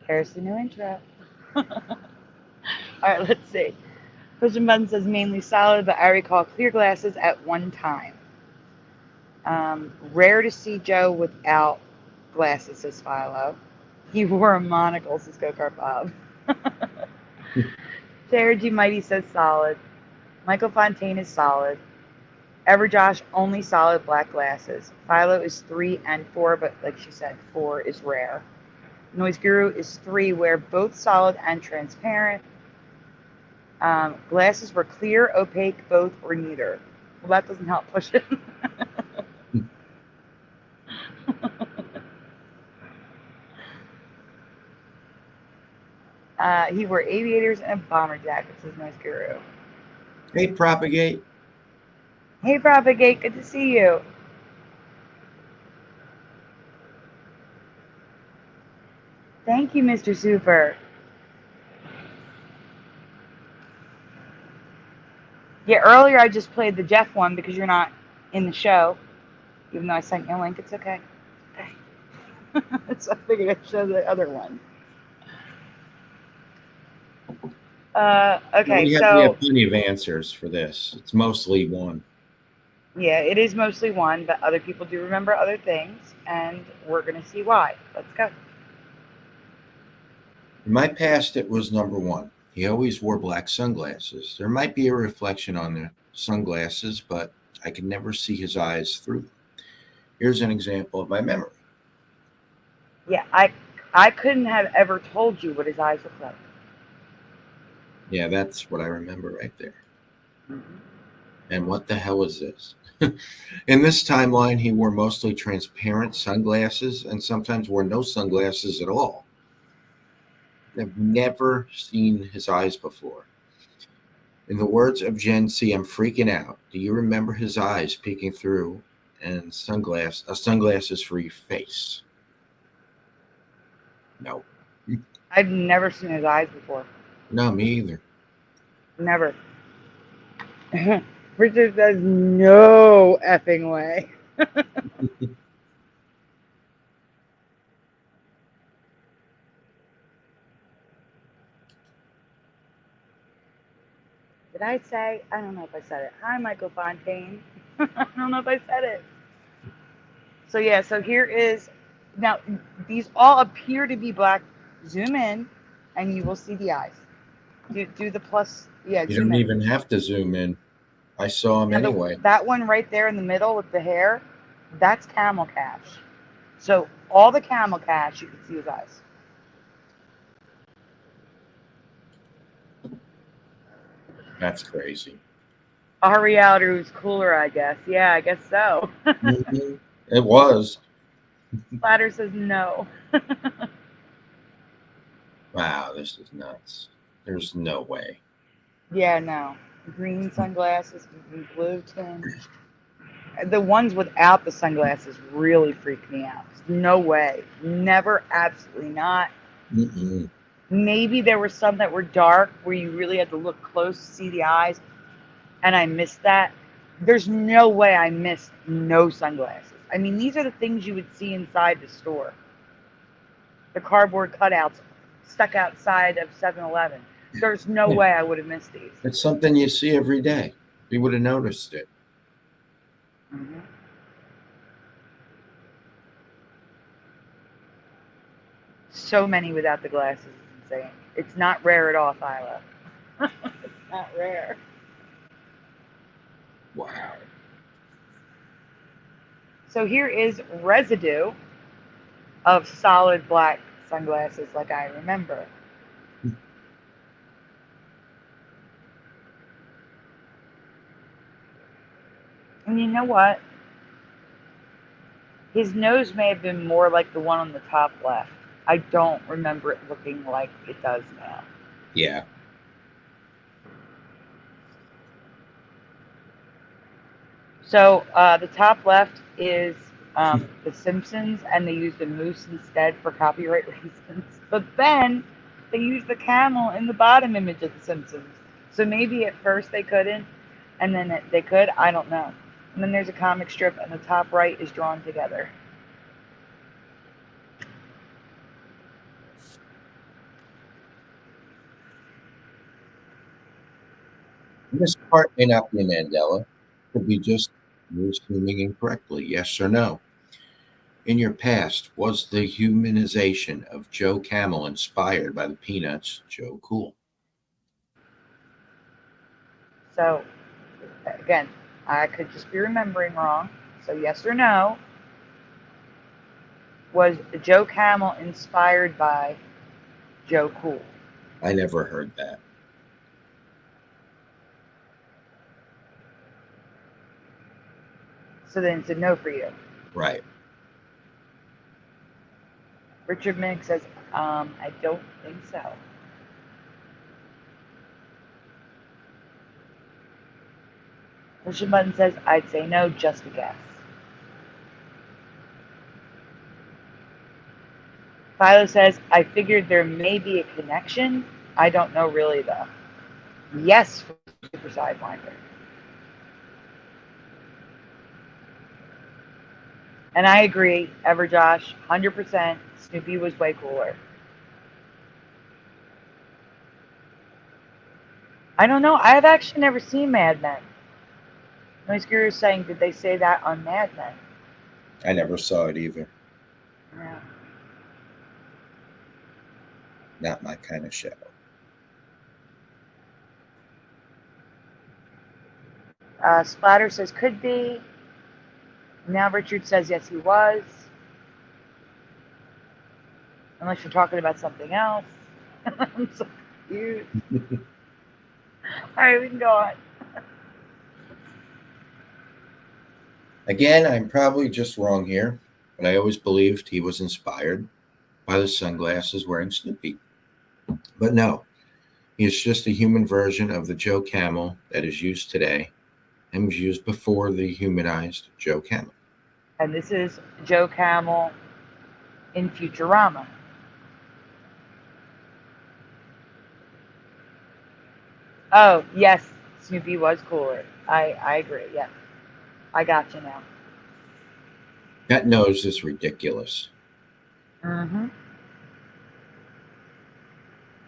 Here's the new intro. All right, let's see. Pushing Button says mainly solid, but I recall clear glasses at one time. Rare to see Joe without glasses, says Philo. He wore a monocle, says Go-Kart Bob. Jared G. Mighty says solid. Michael Fontaine is solid. Everjosh, only solid black glasses. Philo is 3 and 4, but like she said, 4 is rare. Noise Guru is 3, wear both solid and transparent. Glasses were clear, opaque, both, or neither. Well, that doesn't help push it. He wore aviators and a bomber jacket, says Noise Guru. Hey, Propagate. Hey, Propagate, good to see you. Thank you, Mr. Super. Yeah, earlier I just played the Jeff one because you're not in the show. Even though I sent you a link, it's okay. So I figured I'd show the other one. Okay, we so... have plenty of answers for this. It's mostly 1. Yeah, it is mostly 1, but other people do remember other things, and we're going to see why. Let's go. In my past, it was number 1. He always wore black sunglasses. There might be a reflection on the sunglasses, but I could never see his eyes through them. Here's an example of my memory. Yeah, I couldn't have ever told you what his eyes looked like. Yeah, that's what I remember right there. Mm-hmm. And what the hell is this? In this timeline, he wore mostly transparent sunglasses and sometimes wore no sunglasses at all. I've never seen his eyes before. In the words of Gen C, I'm freaking out. Do you remember his eyes peeking through and a sunglasses-free face? No. I've never seen his eyes before. No, me either. Never. Richard says, no effing way. Did I say? I don't know if I said it. Hi, Michael Fontaine. I don't know if I said it. So yeah, so here is, now these all appear to be black. Zoom in and you will see the eyes. Do the plus, yeah, You zoom don't in. even have to zoom in. I saw him anyway. That one right there in the middle with the hair, that's Camel Cash. So all the Camel Cash, you can see his eyes. That's crazy. Our reality was cooler, I guess. Yeah, I guess so. Mm-hmm. It was. Splatter says no. Wow, this is nuts. There's no way. Yeah, no. Green sunglasses, blue tinged. The ones without the sunglasses really freak me out. No way. Never, absolutely not. Mm-mm. Maybe there were some that were dark where you really had to look close to see the eyes, and I missed that. There's no way I missed no sunglasses. I mean, these are the things you would see inside the store. The cardboard cutouts stuck outside of 7-Eleven. There's no Yeah. way I would have missed these. It's something you see every day. You would have noticed it. Mhm. So many without the glasses is insane. It's not rare at all, Philo. It's not rare. Wow. So here is residue of solid black sunglasses like I remember. And you know what? His nose may have been more like the one on the top left. I don't remember it looking like it does now. Yeah. So the top left is The Simpsons, and they used a moose instead for copyright reasons. But then they used the camel in the bottom image of The Simpsons. So maybe at first they couldn't, and then they could. I don't know. And then there's a comic strip, and the top right is drawn together. This part may not be Mandela. It could be just you assuming incorrectly. Yes or no? In your past, was the humanization of Joe Camel inspired by the Peanuts Joe Cool? So again, I could just be remembering wrong. So yes or no? Was Joe Camel inspired by Joe Cool? I never heard that. So then it's a no for you. Right. Richard Minnick says, I don't think so. Richard Button says, I'd say no, just a guess. Philo says, I figured there may be a connection. I don't know really, though. Yes, for Super Sidewinder. And I agree, Everjosh, 100%, Snoopy was way cooler. I don't know. I've actually never seen Mad Men. Noise Guru is saying, did they say that on Mad Men? I never saw it either. Yeah. Not my kind of show. Splatter says could be. Now Richard says yes, he was. Unless you're talking about something else. I'm so confused. All right, we can go on. Again, I'm probably just wrong here, but I always believed he was inspired by the sunglasses wearing Snoopy. But no, he is just a human version of the Joe Camel that is used today and was used before the humanized Joe Camel. And this is Joe Camel in Futurama. Oh, yes, Snoopy was cooler. I agree, yeah. I got you now. That nose is ridiculous. Mm-hmm.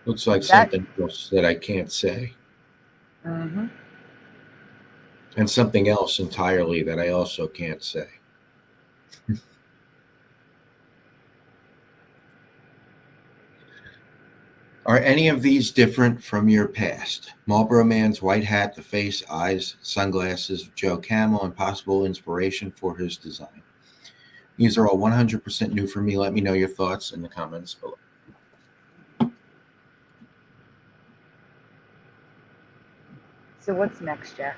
Looks like something else that I can't say. Mm-hmm. And something else entirely that I also can't say. Are any of these different from your past? Marlboro Man's white hat, the face, eyes, sunglasses, Joe Camel, and possible inspiration for his design. These are all 100% new for me. Let me know your thoughts in the comments below. So what's next, Jeff?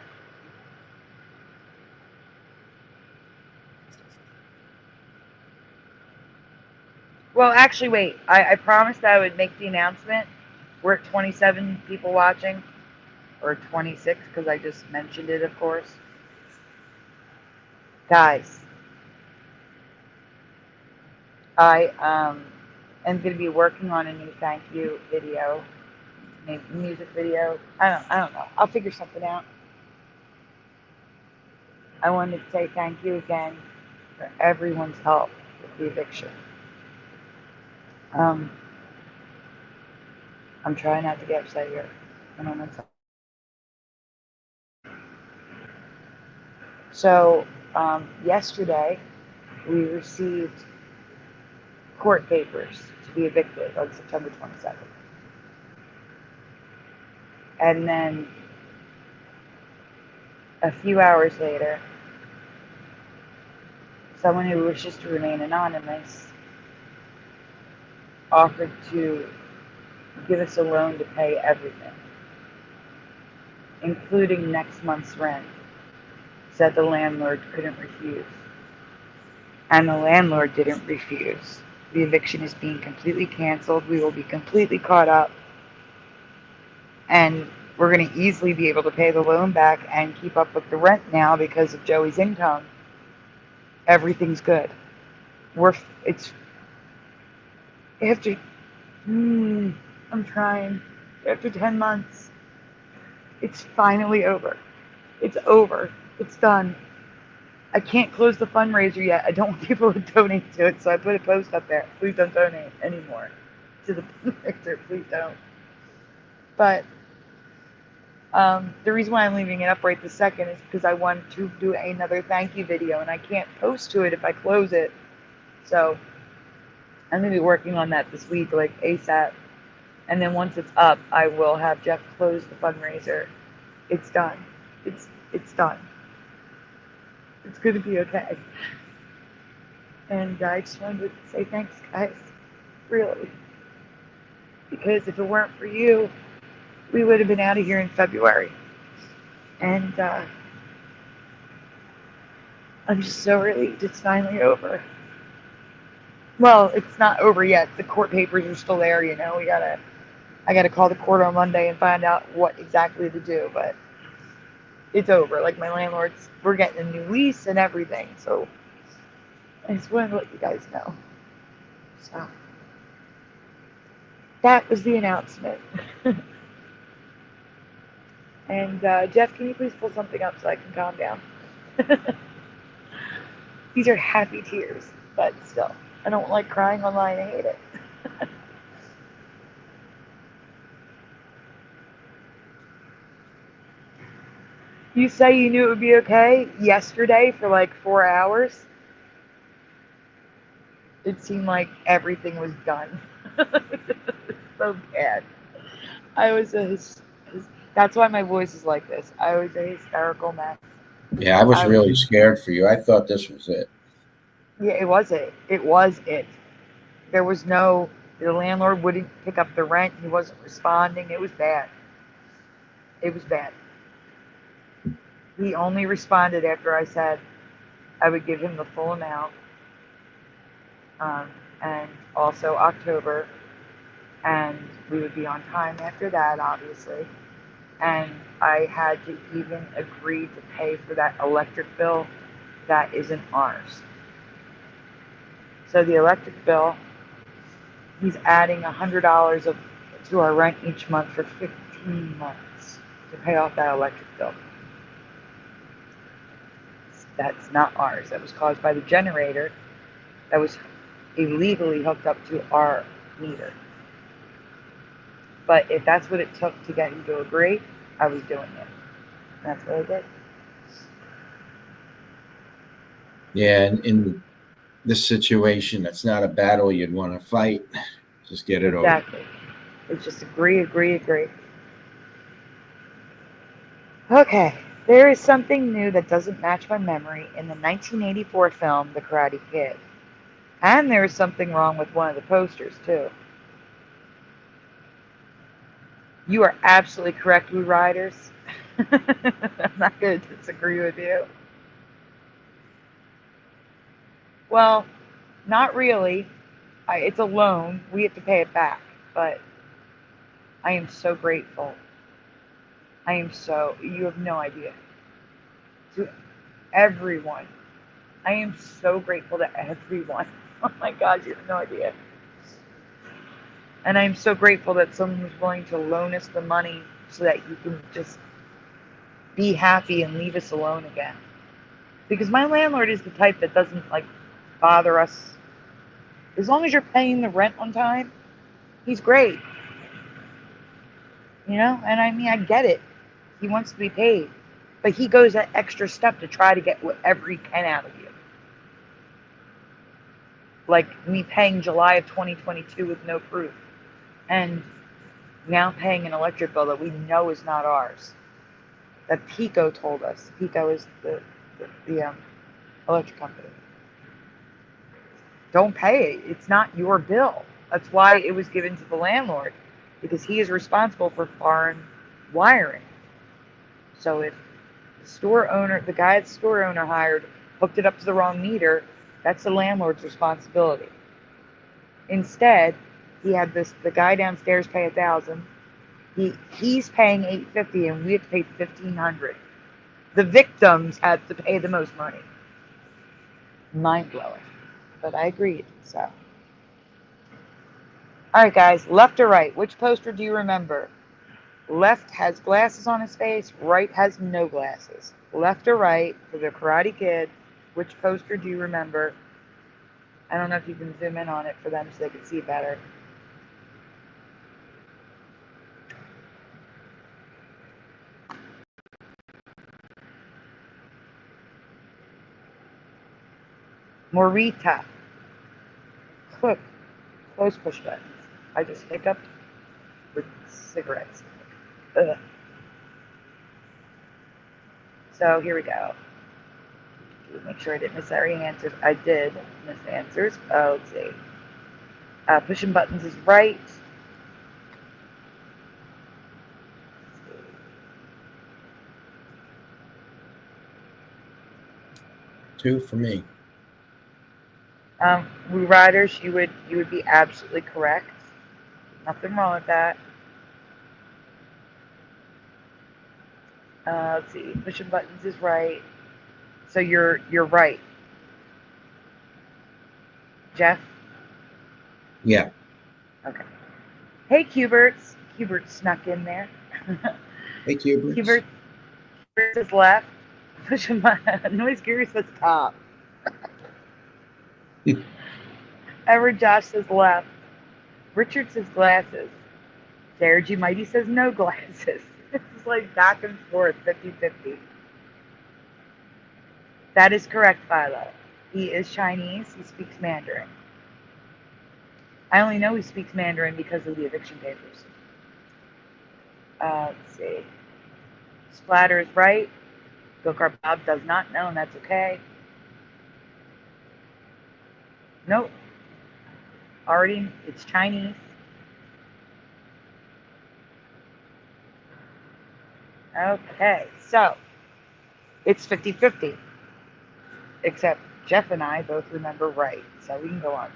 Well, actually, wait. I promised I would make the announcement. We're at 27 people watching. or 26 because I just mentioned it, of course. Guys, I am going to be working on a new thank you video, maybe music video. I don't know. I'll figure something out. I wanted to say thank you again for everyone's help with the eviction. I'm trying not to get upset here. I don't know. So yesterday we received court papers to be evicted on September 22nd. And then a few hours later, someone who wishes to remain anonymous offered to give us a loan to pay everything, including next month's rent. Said the landlord couldn't refuse. And the landlord didn't refuse. The eviction is being completely canceled. We will be completely caught up. And we're going to easily be able to pay the loan back and keep up with the rent now because of Joey's income. Everything's good. It's after, I'm trying. After 10 months, it's finally over. It's over. It's done. I can't close the fundraiser yet. I don't want people to donate to it, so I put a post up there. Please don't donate anymore to the fundraiser. Please don't. But the reason why I'm leaving it up right this second is because I want to do another thank you video, and I can't post to it if I close it. So I'm going to be working on that this week, like ASAP. And then once it's up, I will have Jeff close the fundraiser. It's done. It's done. It's going to be okay. And I just wanted to say thanks, guys. Really. Because if it weren't for you, we would have been out of here in February. And I'm just so relieved it's finally over. Well, it's not over yet. The court papers are still there, you know. I gotta call the court on Monday and find out what exactly to do, but it's over. Like, my landlords, we're getting a new lease and everything, so I just wanted to let you guys know. So that was the announcement. And Jeff, can you please pull something up so I can calm down? These are happy tears, but still, I don't like crying online. I hate it. You say you knew it would be okay yesterday for like 4 hours. It seemed like everything was done. So bad. I was that's why my voice is like this. I was a hysterical mess. Yeah, I was really scared for you. I thought this was it. Yeah, it was it. It was it. There was the landlord wouldn't pick up the rent. He wasn't responding. It was bad. It was bad. He only responded after I said I would give him the full amount. And also October. And we would be on time after that, obviously. And I had to even agree to pay for that electric bill that isn't ours. So the electric bill, he's adding $100 to our rent each month for 15 months to pay off that electric bill. That's not ours. That was caused by the generator that was illegally hooked up to our meter. But if that's what it took to get him to agree, I was doing it. That's what I did. Yeah, in this situation, it's not a battle you'd want to fight. Just get it over. Exactly. It's just agree. Okay. There is something new that doesn't match my memory in the 1984 film, The Karate Kid. And there is something wrong with one of the posters, too. You are absolutely correct, Blue Riders. I'm not going to disagree with you. Well, not really. It's a loan. We have to pay it back. But I am so grateful. You have no idea. To everyone, I am so grateful to everyone. Oh my God, you have no idea. And I'm so grateful that someone was willing to loan us the money so that you can just be happy and leave us alone again. Because my landlord is the type that doesn't like bother us. As long as you're paying the rent on time, he's great. You know? And I mean, I get it. He wants to be paid. But he goes that extra step to try to get whatever he can out of you. Like me paying July of 2022 with no proof. And now paying an electric bill that we know is not ours. That Pico told us. Pico is the electric company. Don't pay it. It's not your bill. That's why it was given to the landlord, because he is responsible for foreign wiring. So if the guy at the store owner hired, hooked it up to the wrong meter, that's the landlord's responsibility. Instead, he had the guy downstairs pay $1,000. He's paying $850, and we have to pay $1,500. The victims had to pay the most money. Mind blowing, but I agreed. So, all right, guys, left or right? Which poster do you remember? Left has glasses on his face. Right has no glasses. Left or right for the Karate Kid? Which poster do you remember? I don't know if you can zoom in on it for them so they can see better. Morita. Look, close push buttons. I just hiccuped with cigarettes. Ugh. So here we go. Make sure I didn't miss any answers. I did miss answers. Let's see. Pushing buttons is right. 2 for me. Blue Riders, you would be absolutely correct. Nothing wrong with that. Let's see. Pushing buttons is right. So you're right. Jeff? Yeah. Okay. Hey, Cuberts. Cubert snuck in there. Hey, Cubert. Cubert says left. Pushing button. Noise Guru says top. Ever Josh says left. Richard says glasses. Jared G. Mighty says no glasses. It's like back and forth, 50-50. That is correct, Philo. He is Chinese. He speaks Mandarin. I only know he speaks Mandarin because of the eviction papers. Let's see. Splatter is right. Go-Kart Bob does not know, and that's okay. Nope. Already, it's Chinese. Okay, so it's 50-50. Except Jeff and I both remember right, so we can go on.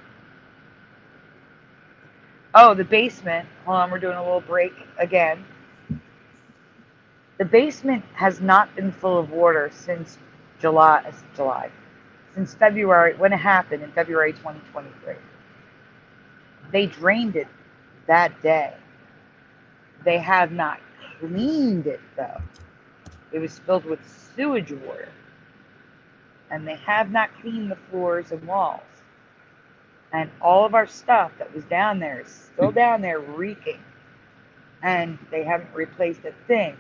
Oh, the basement. Hold on, we're doing a little break again. The basement has not been full of water since since February, when it happened in February 2023. They drained it that day. They have not cleaned it, though. It was filled with sewage water. And they have not cleaned the floors and walls. And all of our stuff that was down there is still down there reeking. And they haven't replaced a thing.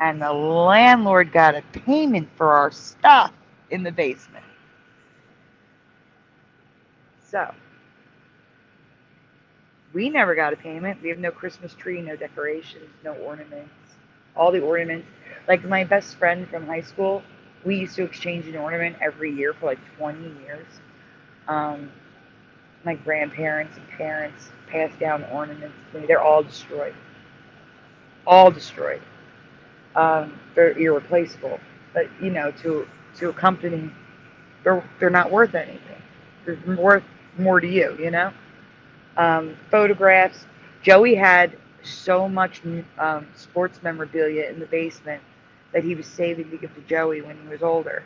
And the landlord got a payment for our stuff in the basement. So, we never got a payment. We have no Christmas tree, no decorations, no ornaments. All the ornaments. Like my best friend from high school, we used to exchange an ornament every year for like 20 years. My grandparents and parents passed down ornaments to me. They're all destroyed. All destroyed. They're irreplaceable. But, you know, to a company, they're not worth anything. They're worth more to you, you know? Photographs. Joey had so much sports memorabilia in the basement that he was saving to give to Joey when he was older.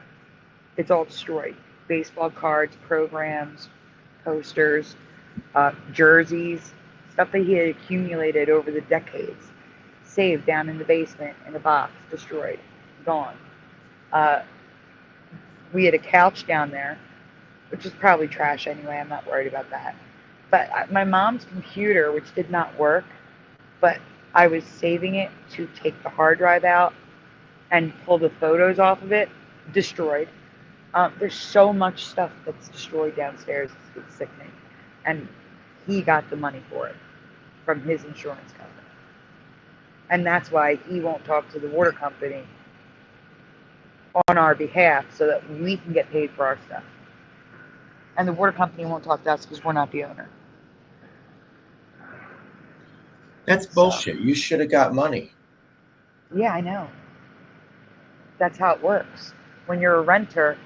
It's all destroyed. Baseball cards, programs, posters, jerseys, stuff that he had accumulated over the decades, saved down in the basement in a box, destroyed, gone. We had a couch down there, which is probably trash anyway. I'm not worried about that. But my mom's computer, which did not work, but I was saving it to take the hard drive out and pull the photos off of it, destroyed. There's so much stuff that's destroyed downstairs. It's sickening. And he got the money for it from his insurance company. And that's why he won't talk to the water company on our behalf so that we can get paid for our stuff. And the water company won't talk to us because we're not the owner. That's bullshit. You should have got money. Yeah, I know. That's how it works. When you're a renter,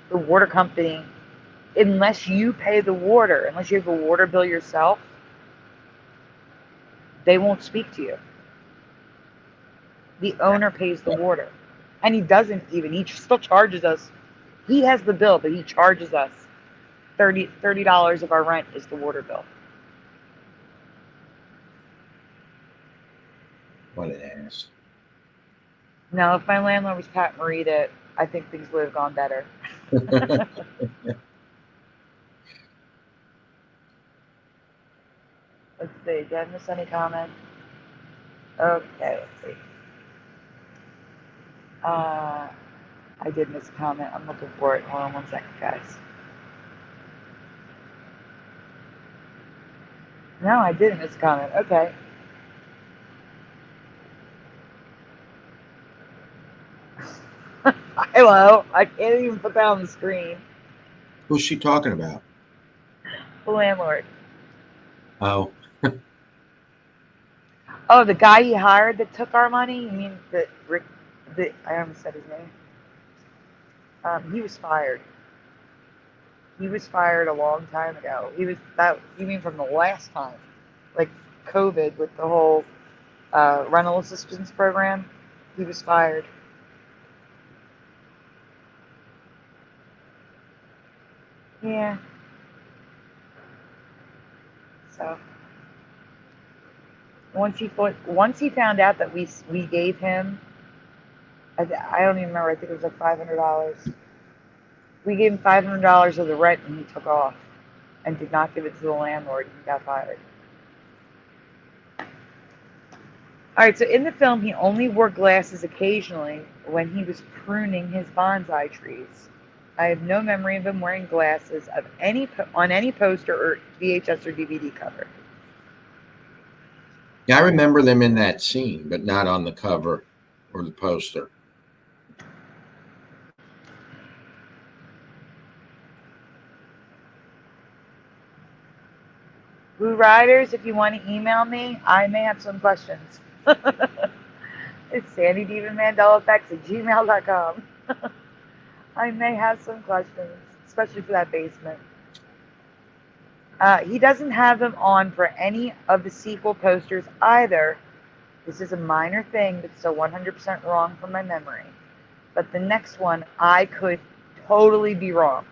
the water company, unless you pay the water, unless you have a water bill yourself, they won't speak to you. The owner pays the water. And he doesn't even. He still charges us. He has the bill, but he charges us $30 of our rent is the water bill. What an ass. Now, if my landlord was Pat Morita, I think things would have gone better. Let's see. Did I miss any comments? Okay, let's see. I did miss a comment. I'm looking for it. Hold on 1 second, guys. No, I didn't miss a comment. Okay. Hello. I can't even put that on the screen. Who's she talking about? The landlord. Oh. Oh, the guy he hired that took our money? You mean I almost said his name. He was fired. He was fired a long time ago. You mean from the last time? Like COVID with the whole rental assistance program? He was fired. Yeah. So once he found out that we gave him, I don't even remember. I think it was like $500. We gave him $500 of the rent, and he took off, and did not give it to the landlord. And he got fired. All right. So in the film, he only wore glasses occasionally when he was pruning his bonsai trees. I have no memory of him wearing glasses on any poster or VHS or DVD cover. Yeah, I remember them in that scene, but not on the cover or the poster. Blue Riders, if you want to email me, I may have some questions. It's sandydivamandelaeffects@gmail.com. I may have some questions, especially for that basement. He doesn't have them on for any of the sequel posters either. This is a minor thing, but still 100% wrong from my memory. But the next one, I could totally be wrong.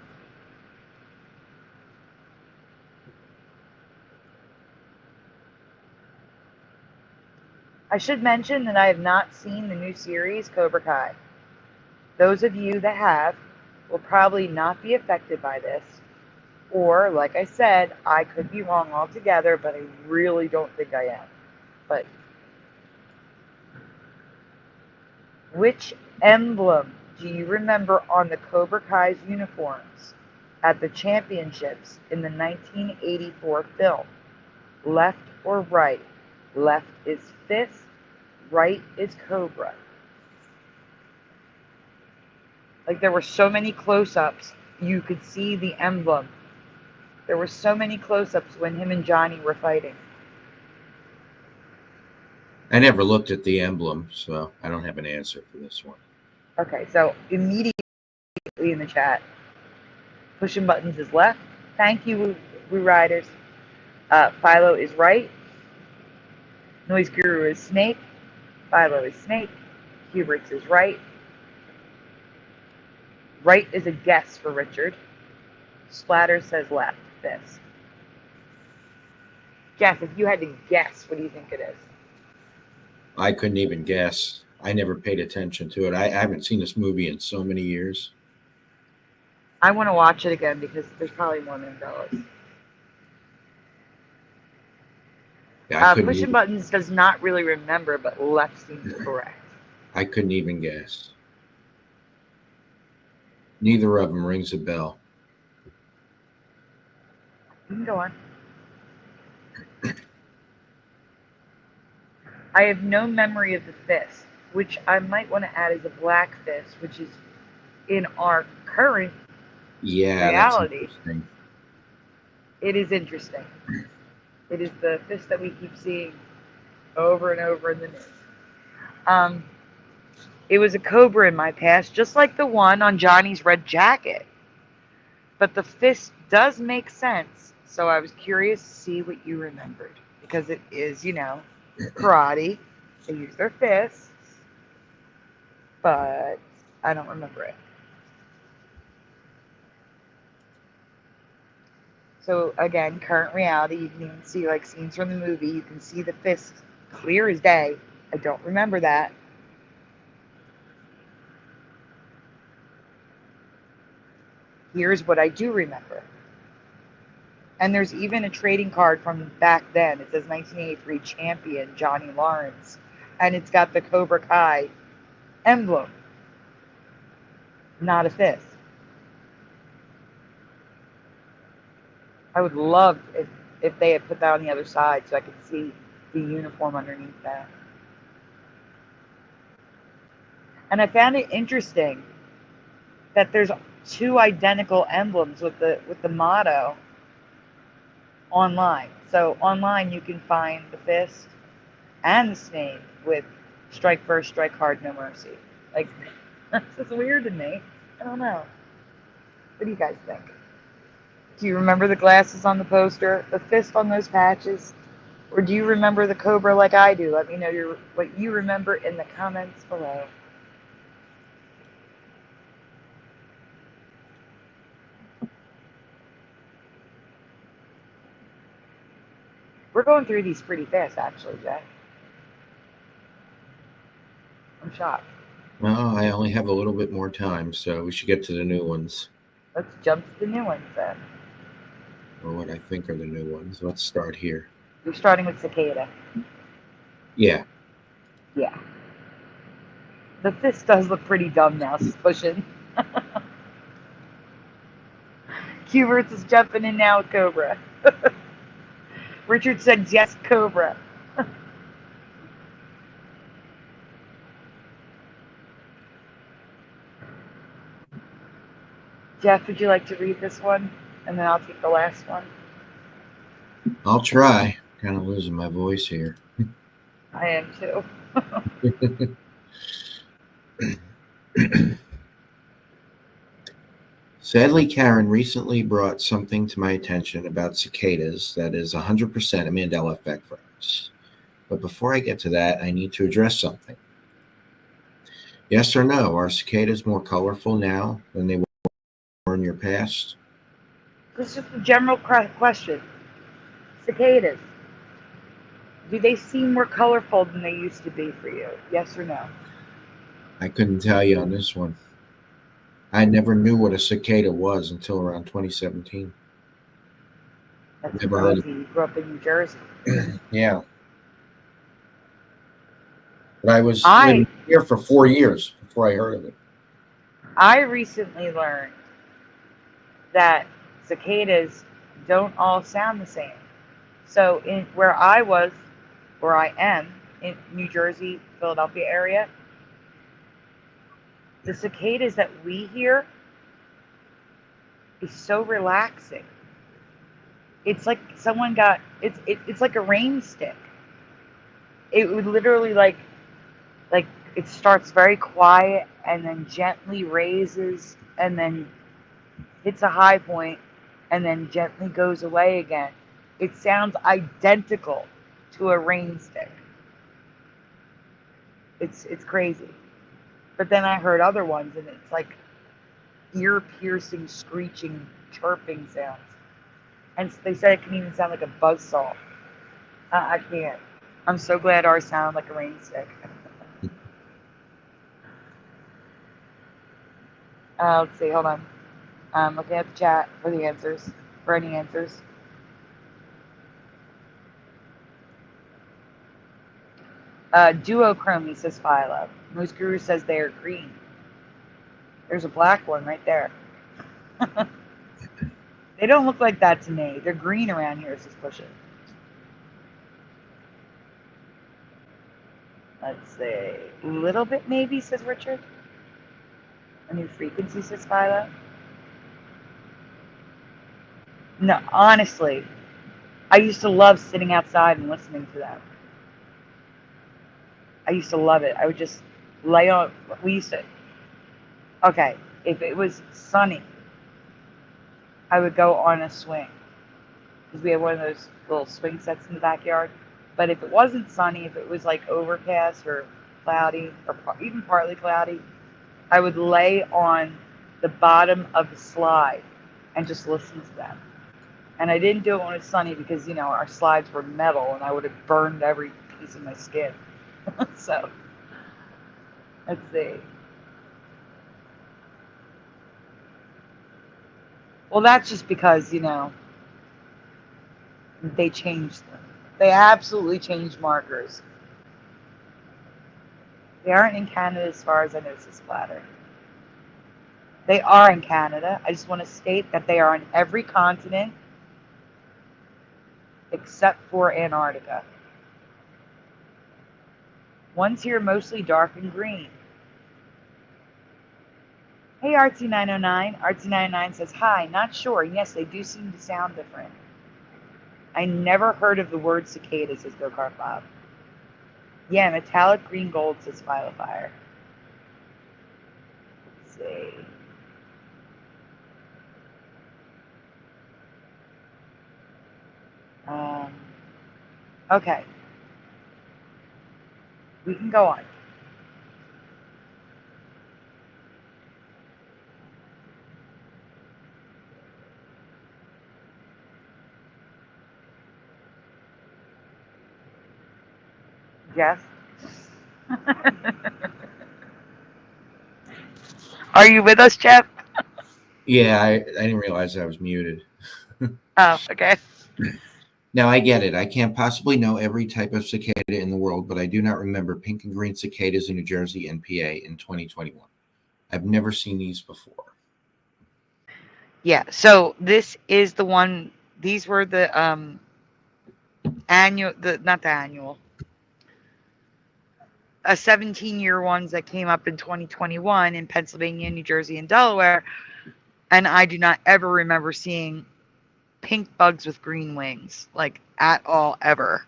I should mention that I have not seen the new series, Cobra Kai. Those of you that have will probably not be affected by this. Or, like I said, I could be wrong altogether, but I really don't think I am. But which emblem do you remember on the Cobra Kai's uniforms at the championships in the 1984 film? Left or right? Left is fist, right is cobra. Like, there were so many close-ups, you could see the emblem. There were so many close-ups when him and Johnny were fighting. I never looked at the emblem, so I don't have an answer for this one. Okay, so immediately in the chat, pushing buttons is left. Thank you, Blue Riders. Philo is right. Noise Guru is snake. Philo is snake. Huberts is right. Right is a guess for Richard. Splatter says left. Fist. Jeff, if you had to guess, what do you think it is? I couldn't even guess. I never paid attention to it. I haven't seen this movie in so many years. I want to watch it again because there's probably more Mandelas. Yeah, Pushing buttons does not really remember, but left seems correct. I couldn't even guess. Neither of them rings a bell. You can go on. I have no memory of the fist, which I might want to add as a black fist, which is in our current reality. That's interesting. It is interesting. It is the fist that we keep seeing over and over in the news. It was a cobra in my past, just like the one on Johnny's red jacket. But the fist does make sense, so I was curious to see what you remembered. Because it is, karate. They use their fists. But I don't remember it. So again, current reality, you can even see like scenes from the movie. You can see the fist clear as day. I don't remember that. Here's what I do remember. And there's even a trading card from back then. It says 1983 champion Johnny Lawrence. And it's got the Cobra Kai emblem. Not a fist. I would love if they had put that on the other side so I could see the uniform underneath that. And I found it interesting that there's two identical emblems with the motto online. So online you can find the fist and the snake with strike first, strike hard, no mercy. Like, that's just weird to me. I don't know. What do you guys think? Do you remember the glasses on the poster, the fist on those patches? Or do you remember the cobra like I do? Let me know what you remember in the comments below. We're going through these pretty fast, actually, Jay. I'm shocked. Well, I only have a little bit more time, so we should get to the new ones. Let's jump to the new ones then. Or what I think are the new ones. Let's start here. You're starting with cicada. Yeah. Yeah. The fist does look pretty dumb now, pushing. Cuberts is jumping in now with Cobra. Richard said yes, Cobra. Jeff, would you like to read this one? And then I'll take the last one. I'll try. Kind of losing my voice here. I am too. Sadly, Karen recently brought something to my attention about cicadas that is 100% a Mandela effect for us. But before I get to that, I need to address something. Yes or no, are cicadas more colorful now than they were in your past? This is just a general question. Cicadas. Do they seem more colorful than they used to be for you? Yes or no? I couldn't tell you on this one. I never knew what a cicada was until around 2017. That's Never heard crazy. You grew up in New Jersey. Yeah. But I was living here for 4 years before I heard of it. I recently learned that cicadas don't all sound the same. So where I am, in New Jersey, Philadelphia area, the cicadas that we hear is so relaxing. It's like someone got, it's like a rain stick. It would literally like it starts very quiet and then gently raises and then hits a high point and then gently goes away again. It sounds identical to a rain stick. It's crazy. But then I heard other ones, and it's like ear-piercing, screeching, chirping sounds. And they said it can even sound like a buzzsaw. I can't. I'm so glad ours sound like a rain stick. Let's see, hold on. I'm looking at the chat for the answers, for any answers. Duochrome, says Philo. Moose Guru says they are green. There's a black one right there. They don't look like that to me. They're green around here, says Push It. Let's see. A little bit maybe, says Richard. A new frequency, says Philo. No, honestly, I used to love sitting outside and listening to them. I used to love it. I would just lay on, we used to, okay, if it was sunny, I would go on a swing. Because we had one of those little swing sets in the backyard. But if it wasn't sunny, if it was like overcast or cloudy, or even partly cloudy, I would lay on the bottom of the slide and just listen to them. And I didn't do it when it was sunny because, you know, our slides were metal and I would have burned every piece of my skin. So, let's see. Well, that's just because, you know, they changed them. They absolutely changed markers. They aren't in Canada as far as I know, says Splatter. They are in Canada. I just want to state that they are on every continent except for Antarctica. Ones here mostly dark and green. Hey, Artsy909. Artsy909 says, hi, not sure. Yes, they do seem to sound different. I never heard of the word cicada, says Go-Kart Bob. Yeah, metallic green gold, says Fire. Let's see. Okay. We can go on. Yes. Are you with us, Jeff? Yeah, I didn't realize I was muted. Oh, okay. Now, I get it. I can't possibly know every type of cicada in the world, but I do not remember pink and green cicadas in New Jersey and PA in 2021. I've never seen these before. Yeah, so this is the one, these were the not the annual, a 17-year ones that came up in 2021 in Pennsylvania, New Jersey, and Delaware, and I do not ever remember seeing pink bugs with green wings, like, at all, ever.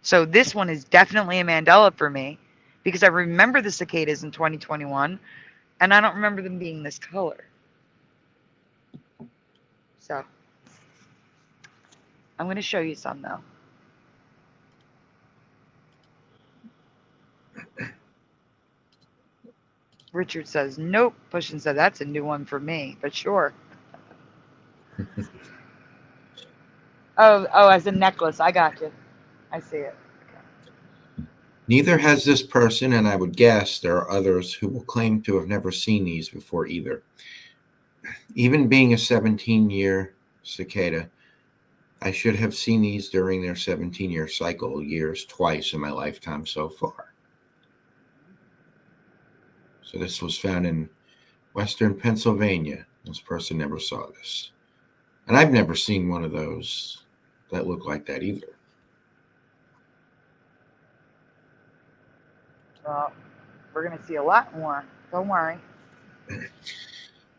So this one is definitely a Mandela for me, because I remember the cicadas in 2021, and I don't remember them being this color. So, I'm going to show you some, though. Richard says, nope. Pushin said, that's a new one for me, but sure. Oh, as a necklace. I got you. I see it. Okay. Neither has this person, and I would guess there are others who will claim to have never seen these before either. Even being a 17-year cicada, I should have seen these during their 17-year cycle years twice in my lifetime so far. So this was found in Western Pennsylvania. This person never saw this. And I've never seen one of those that look like that either. Well, we're going to see a lot more. Don't worry.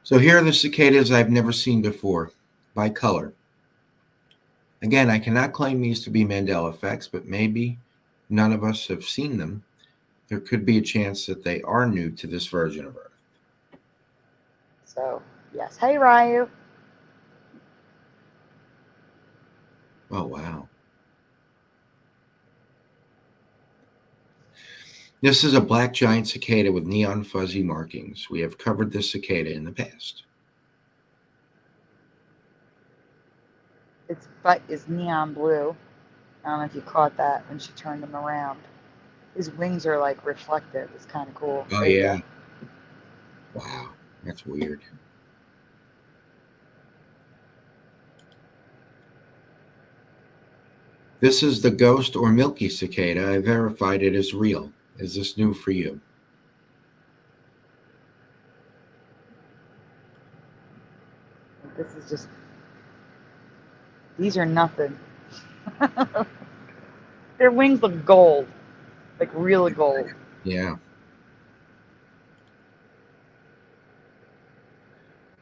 So here are the cicadas I've never seen before, by color. Again, I cannot claim these to be Mandela effects, but maybe none of us have seen them. There could be a chance that they are new to this version of Earth. So, yes. Hey, Ryu. Oh, wow. This is a black giant cicada with neon fuzzy markings. We have covered this cicada in the past. Its butt is neon blue. I don't know if you caught that when she turned him around. His wings are like reflective. It's kind of cool. Oh, There you yeah. go. Wow, that's weird. This is the ghost or milky cicada. I verified it is real. Is this new for you? This is just, these are nothing. Their wings look gold, like real gold. Yeah.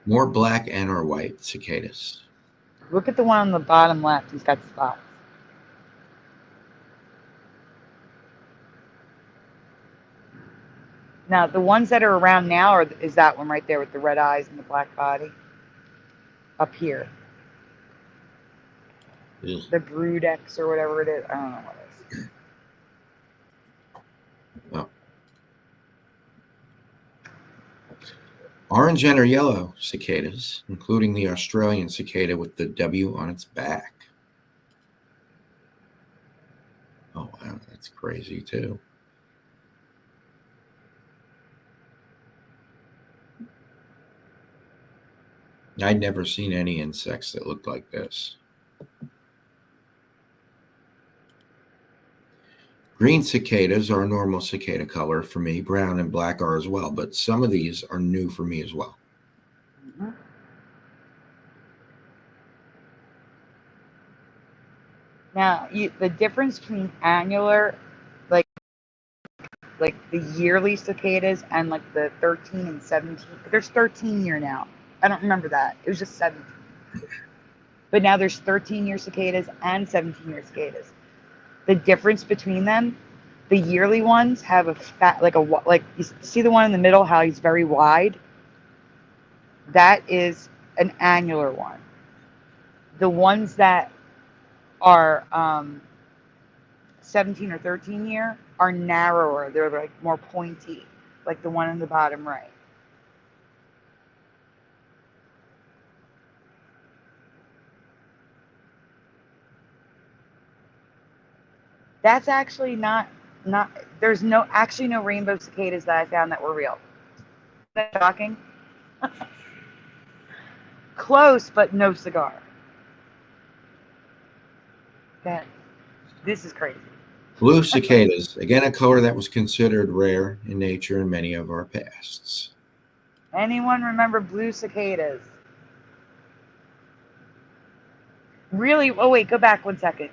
More black and or white cicadas. Look at the one on the bottom left. He's got spots. Now, the ones that are around now is that one right there with the red eyes and the black body. Up here. Ugh. The Brood X or whatever it is. I don't know what it is. Oh. Orange and or yellow cicadas, including the Australian cicada with the W on its back. Oh, wow, that's crazy too. I'd never seen any insects that looked like this. Green cicadas are a normal cicada color for me. Brown and black are as well, but some of these are new for me as well. Mm-hmm. Now, the difference between annular, like the yearly cicadas and like the 13 and 17. There's 13 year now. I don't remember that. It was just 17. But now there's 13-year cicadas and 17-year cicadas. The difference between them, the yearly ones have a fat, like you see the one in the middle, how he's very wide? That is an annular one. The ones that are 17 or 13 year are narrower. They're like more pointy, like the one in the bottom right. That's actually not there's no rainbow cicadas that I found that were real. Isn't that shocking? Close, but no cigar. This is crazy. Blue cicadas, again a color that was considered rare in nature in many of our pasts. Anyone remember blue cicadas? Really? Oh wait, go back 1 second.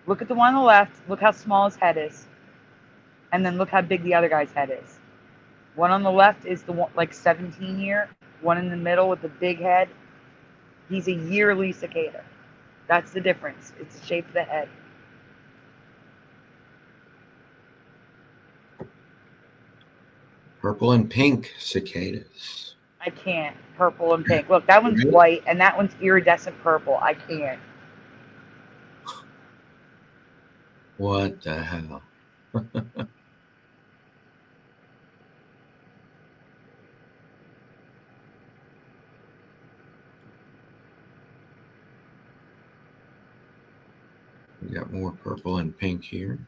Look at the one on the left. Look how small his head is. And then look how big the other guy's head is. One on the left is the one like 17 year. One in the middle with the big head. He's a yearly cicada. That's the difference. It's the shape of the head. Purple and pink cicadas. I can't. Purple and pink. Look, that one's white and that one's iridescent purple. I can't. What the hell? We got more purple and pink here.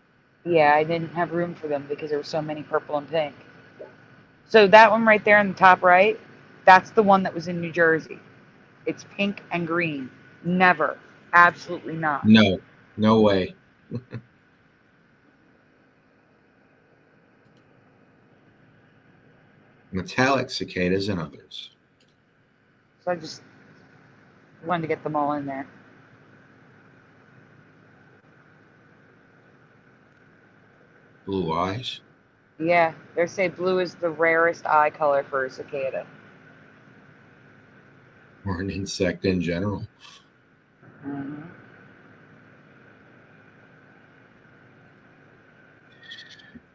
Yeah, I didn't have room for them because there were so many purple and pink. So that one right there in the top right, that's the one that was in New Jersey. It's pink and green. Never. Absolutely not. No, no way. Metallic cicadas and others. So I just wanted to get them all in there. Blue eyes. Yeah, they say blue is the rarest eye color for a cicada. Or an insect in general. Mm-hmm.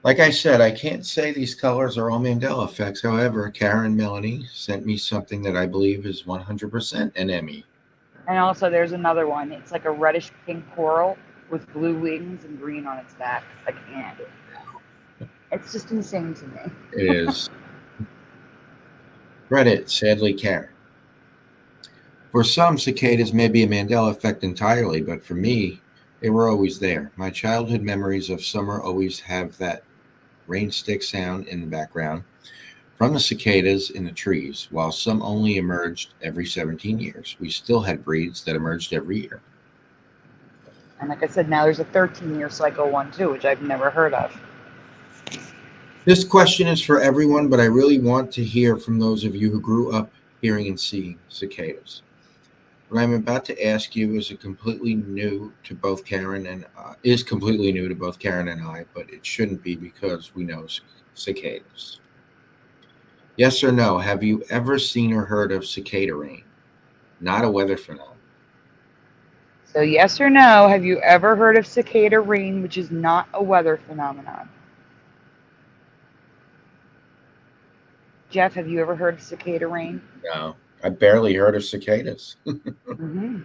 Like I said, I can't say these colors are all Mandela effects. However, Karen Melanie sent me something that I believe is 100% an Emmy. And also there's another one. It's like a reddish pink coral with blue wings and green on its back. I can't. It's just insane to me. It is. Reddit, sadly, Karen. For some, cicadas may be a Mandela effect entirely, but for me, they were always there. My childhood memories of summer always have that rain stick sound in the background from the cicadas in the trees. While some only emerged every 17 years, we still had breeds that emerged every year. And like I said, now there's a 13-year cycle one too, which I've never heard of. This question is for everyone, but I really want to hear from those of you who grew up hearing and seeing cicadas. What I'm about to ask you is completely new to both Karen and I, but it shouldn't be because we know cicadas. Yes or no, have you ever seen or heard of cicada rain? Not a weather phenomenon. So yes or no, have you ever heard of cicada rain, which is not a weather phenomenon? Jeff, have you ever heard of cicada rain? No, I barely heard of cicadas. Mm-hmm.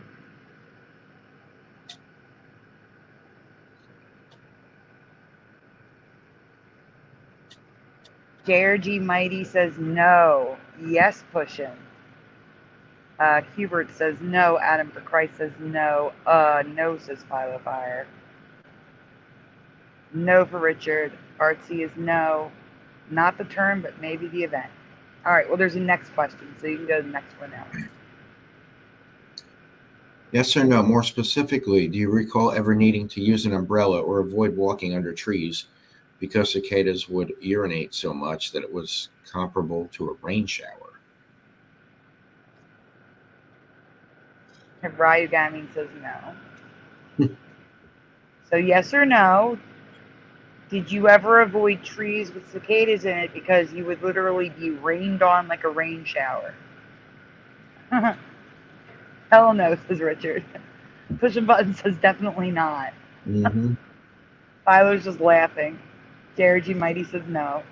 JRG Mighty says no. Yes, pushing. Hubert says no. Adam for Christ says no. No, says Philo Fire. No for Richard. Artsy is no. Not the term, but maybe the event. All right, well, there's a next question, so you can go to the next one now. Yes or no, more specifically, do you recall ever needing to use an umbrella or avoid walking under trees because cicadas would urinate so much that it was comparable to a rain shower? And Ryugami says no. So yes or no, did you ever avoid trees with cicadas in it because you would literally be rained on like a rain shower? Hell no, says Richard. Pushing Button says definitely not. Mm-hmm. Philo's just laughing. JRG Mighty says no.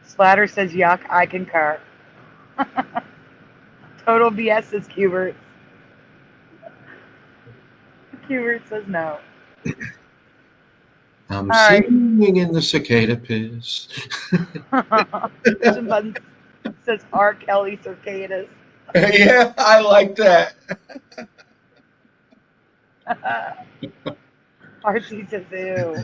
Splatter says yuck, I concur. Total BS says Cubert. Cubert says no. I'm All right. singing in the cicada piss. Pushing Button says R. Kelly cicadas. Yeah, I like that. Archie says ew.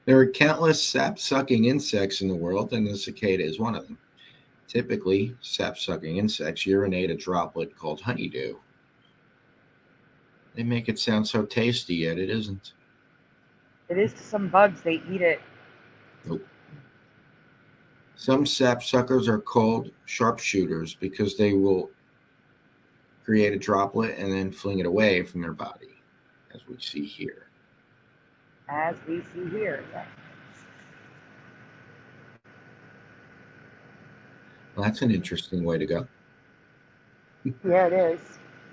There are countless sap-sucking insects in the world, and the cicada is one of them. Typically, sap-sucking insects urinate a droplet called honeydew. They make it sound so tasty, yet it isn't. It is to some bugs, they eat it. Nope. Some sapsuckers are called sharpshooters because they will create a droplet and then fling it away from their body, as we see here. As we see here. Well, that's an interesting way to go. Yeah, it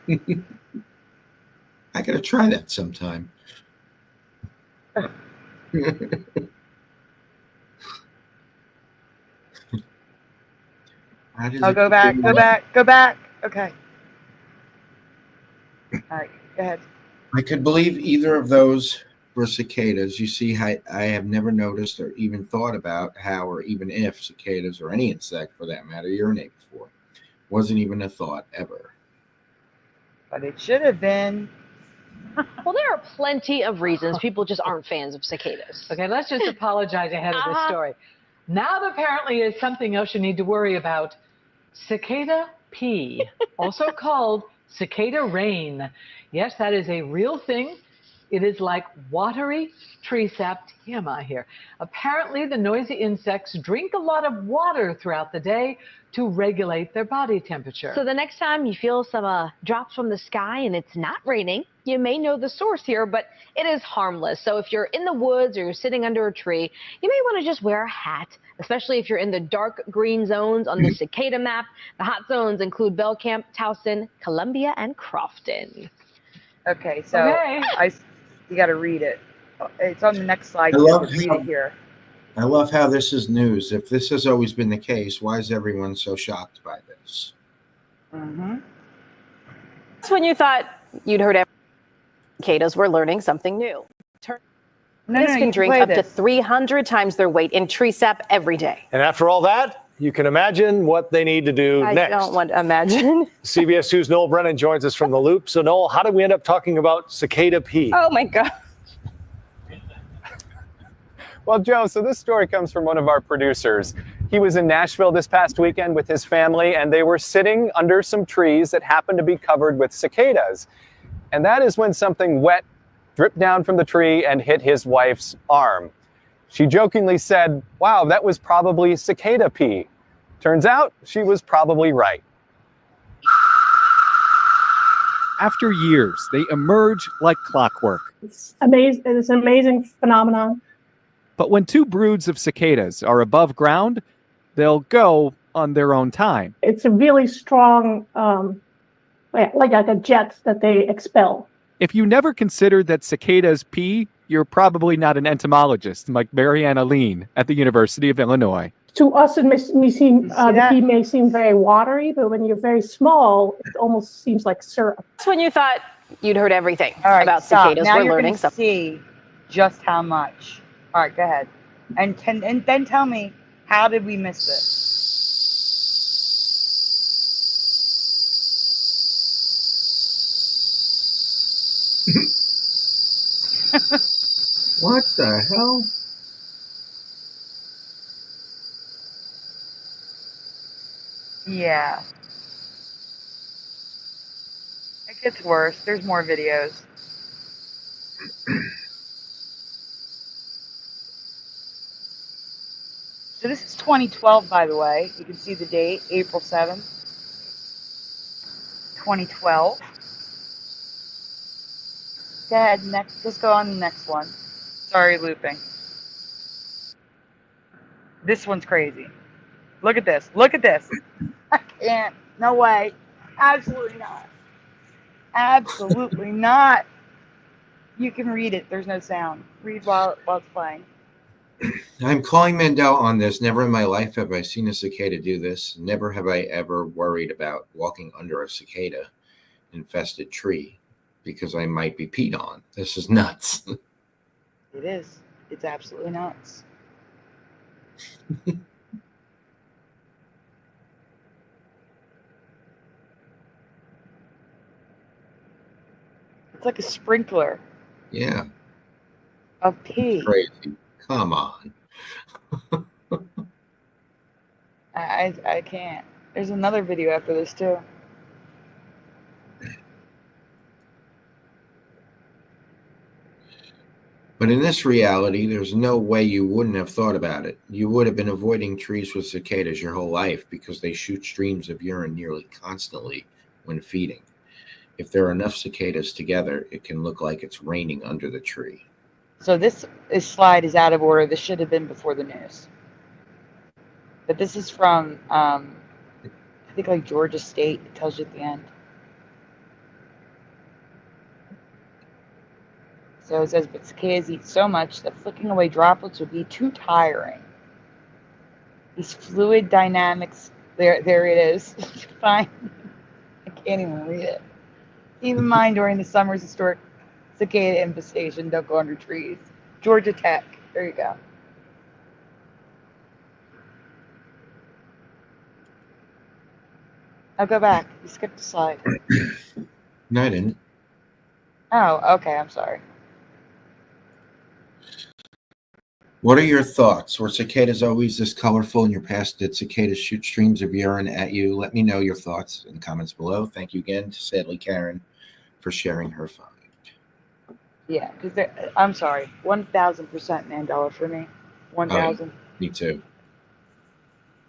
is. I gotta try that sometime. Oh, go back. Okay. All right, go ahead. I could believe either of those were cicadas. You see, I have never noticed or even thought about how or even if cicadas or any insect for that matter urinate before. Wasn't even a thought ever. But it should have been. Well, there are plenty of reasons people just aren't fans of cicadas. Okay, let's just apologize ahead of this story. Now there apparently is something else you need to worry about. Cicada pee, also called cicada rain. Yes, that is a real thing. It is like watery tree sap. TMI here. Apparently, the noisy insects drink a lot of water throughout the day to regulate their body temperature. So the next time you feel some drops from the sky and it's not raining, you may know the source here, but it is harmless. So if you're in the woods or you're sitting under a tree, you may want to just wear a hat, especially if you're in the dark green zones on the cicada map. The hot zones include Belcamp, Towson, Columbia, and Crofton. Okay, so you got to read it. It's on the next slide. Read it here. I love how this is news. If this has always been the case, why is everyone so shocked by this? Mm-hmm. That's when you thought you'd heard cicadas were learning something new. Cicadas can you drink play up to this. 300 times their weight in tree sap every day. And after all that, you can imagine what they need to do I next. don't want to imagine. CBS 2's Noel Brennan joins us from the Loop. So, Noel, how did we end up talking about cicada pee? Oh, my God. Well, Joe, so this story comes from one of our producers. He was in Nashville this past weekend with his family, and they were sitting under some trees that happened to be covered with cicadas. And that is when something wet dripped down from the tree and hit his wife's arm. She jokingly said, "Wow, that was probably cicada pee." Turns out she was probably right. After years, they emerge like clockwork. It's amazing. It's an amazing phenomenon. But when two broods of cicadas are above ground, they'll go on their own time. It's a really strong, like a jet that they expel. If you never considered that cicadas pee, you're probably not an entomologist like Mariana Lean at the University of Illinois. To us, it may seem the pee may seem very watery, but when you're very small, it almost seems like syrup. That's when you thought you'd heard everything All right, about stop. cicadas. Now We're you're learning gonna something. see just how much. All right, go ahead. And then tell me, how did we miss this? What the hell? Yeah. It gets worse. There's more videos. So this is 2012, by the way. You can see the date, April 7th, 2012. Go ahead, next. Just go on the next one. Sorry, looping. This one's crazy. Look at this. Look at this. I can't. No way. Absolutely not. Absolutely not. You can read it. There's no sound. Read while it's playing. I'm calling Mandela on this. Never in my life have I seen a cicada do this. Never have I ever worried about walking under a cicada infested tree because I might be peed on. This is nuts. It is. It's absolutely nuts. It's like a sprinkler Yeah, of pee. crazy. Come on. I can't. There's another video after this too. But in this reality, there's no way you wouldn't have thought about it. You would have been avoiding trees with cicadas your whole life because they shoot streams of urine nearly constantly when feeding. If there are enough cicadas together, it can look like it's raining under the tree. So this slide is out of order. This should have been before the news. But this is from, I think like Georgia State. It tells you at the end. So it says, but cicadas eat so much that flicking away droplets would be too tiring. These fluid dynamics, there it is. Fine. I can't even read it. Even mine during the summer's historic cicada infestation, don't go under trees. Georgia Tech. There you go. Now go back. You skipped a slide. No, I didn't. Oh, okay. I'm sorry. What are your thoughts? Were cicadas always this colorful in your past? Did cicadas shoot streams of urine at you? Let me know your thoughts in the comments below. Thank you again to Sadly Karen for sharing her find. Yeah, because I'm sorry. 1,000% Mandela for me. 1,000. Me too.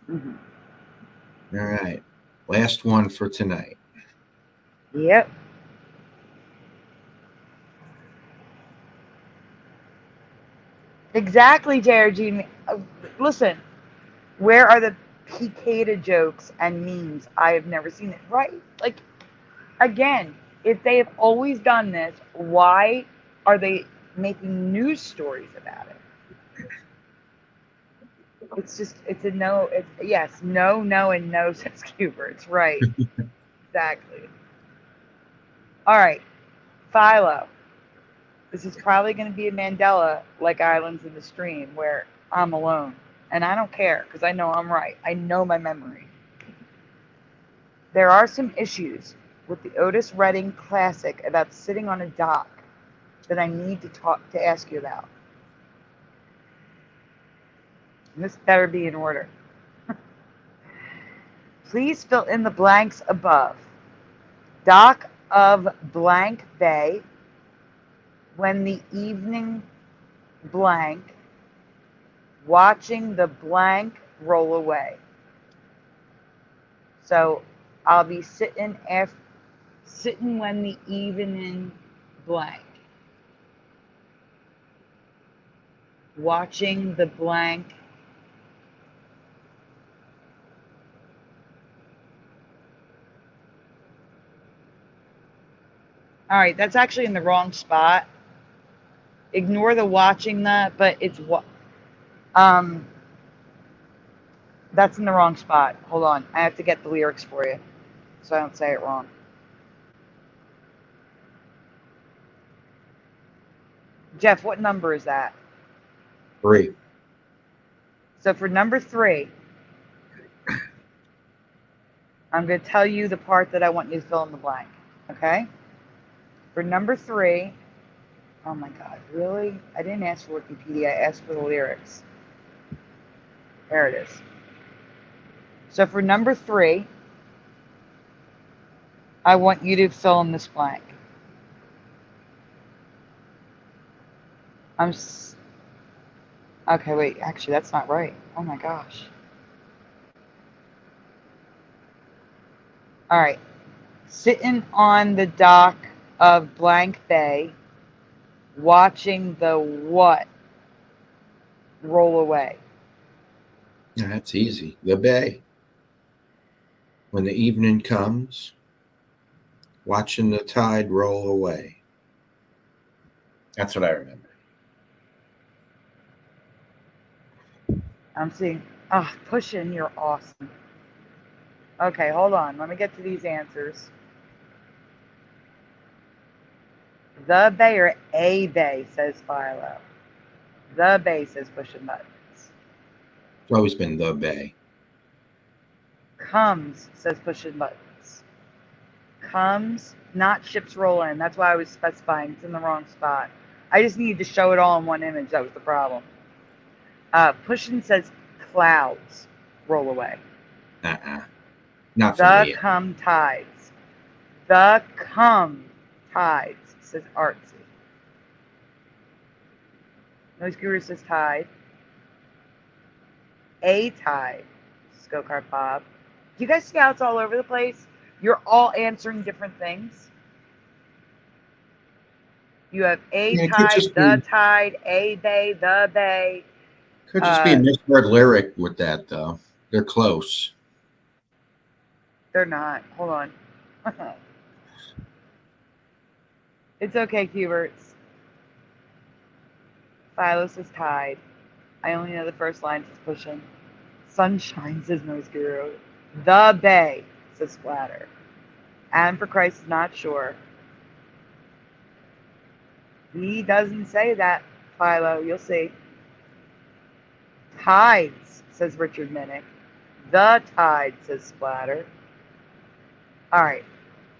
Mm-hmm. All right. Last one for tonight. Yep. Exactly, JRG. Listen, where are the cicada jokes and memes? I have never seen it. Right? Like, again, if they have always done this, why are they making news stories about it? It's just, it's a no. It's yes, no, and no, says Cuber. It's right. Exactly. All right, Philo. This is probably going to be a Mandela, like Islands in the Stream, where I'm alone. And I don't care, because I know I'm right. I know my memory. There are some issues with the Otis Redding classic about sitting on a dock that I need to ask you about. And this better be in order. Please fill in the blanks above. Dock of blank bay, when the evening blank, watching the blank roll away. So I'll be sitting when the evening blank, watching the blank All right, that's actually in the wrong spot. Ignore the watching that, but it's what that's in the wrong spot. Hold on. I have to get the lyrics for you so I don't say it wrong. Jeff, what number is that? 3. So for number 3, I'm going to tell you the part that I want you to fill in the blank. Okay? For number 3, oh my God, really? I didn't ask for Wikipedia. I asked for the lyrics. There it is. So for number 3, I want you to fill in this blank. Okay, wait. Actually, that's not right. Oh my gosh. All right. Sitting on the dock of blank bay, watching the what roll away? Yeah, that's easy. The bay. When the evening comes, watching the tide roll away. That's what I remember. I'm seeing, pushing, you're awesome. Okay, hold on. Let me get to these answers. The bay or a bay, says Philo. The bay, says pushing buttons. It's always been the bay. Comes, says pushing buttons. Comes, not ships roll in. That's why I was specifying. It's in the wrong spot. I just needed to show it all in one image. That was the problem. Pushing says clouds roll away. Not for the me. come tides. The come tides, says Artsy. Noise Guru says tide. A tide, says Go-Kart Bob. Do you guys see how it's all over the place? You're all answering different things. You have a tide, the tide, a bay, the bay. Could just be a misheard lyric with that, though. They're close. They're not. Hold on. It's okay, Huberts. Philo says tide. I only know the first line, says pushing. Sunshine, says Nose Guru. The bay, says Splatter. Adam for Christ is not sure. He doesn't say that, Philo. You'll see. Tides, says Richard Minnick. The tide, says Splatter. All right.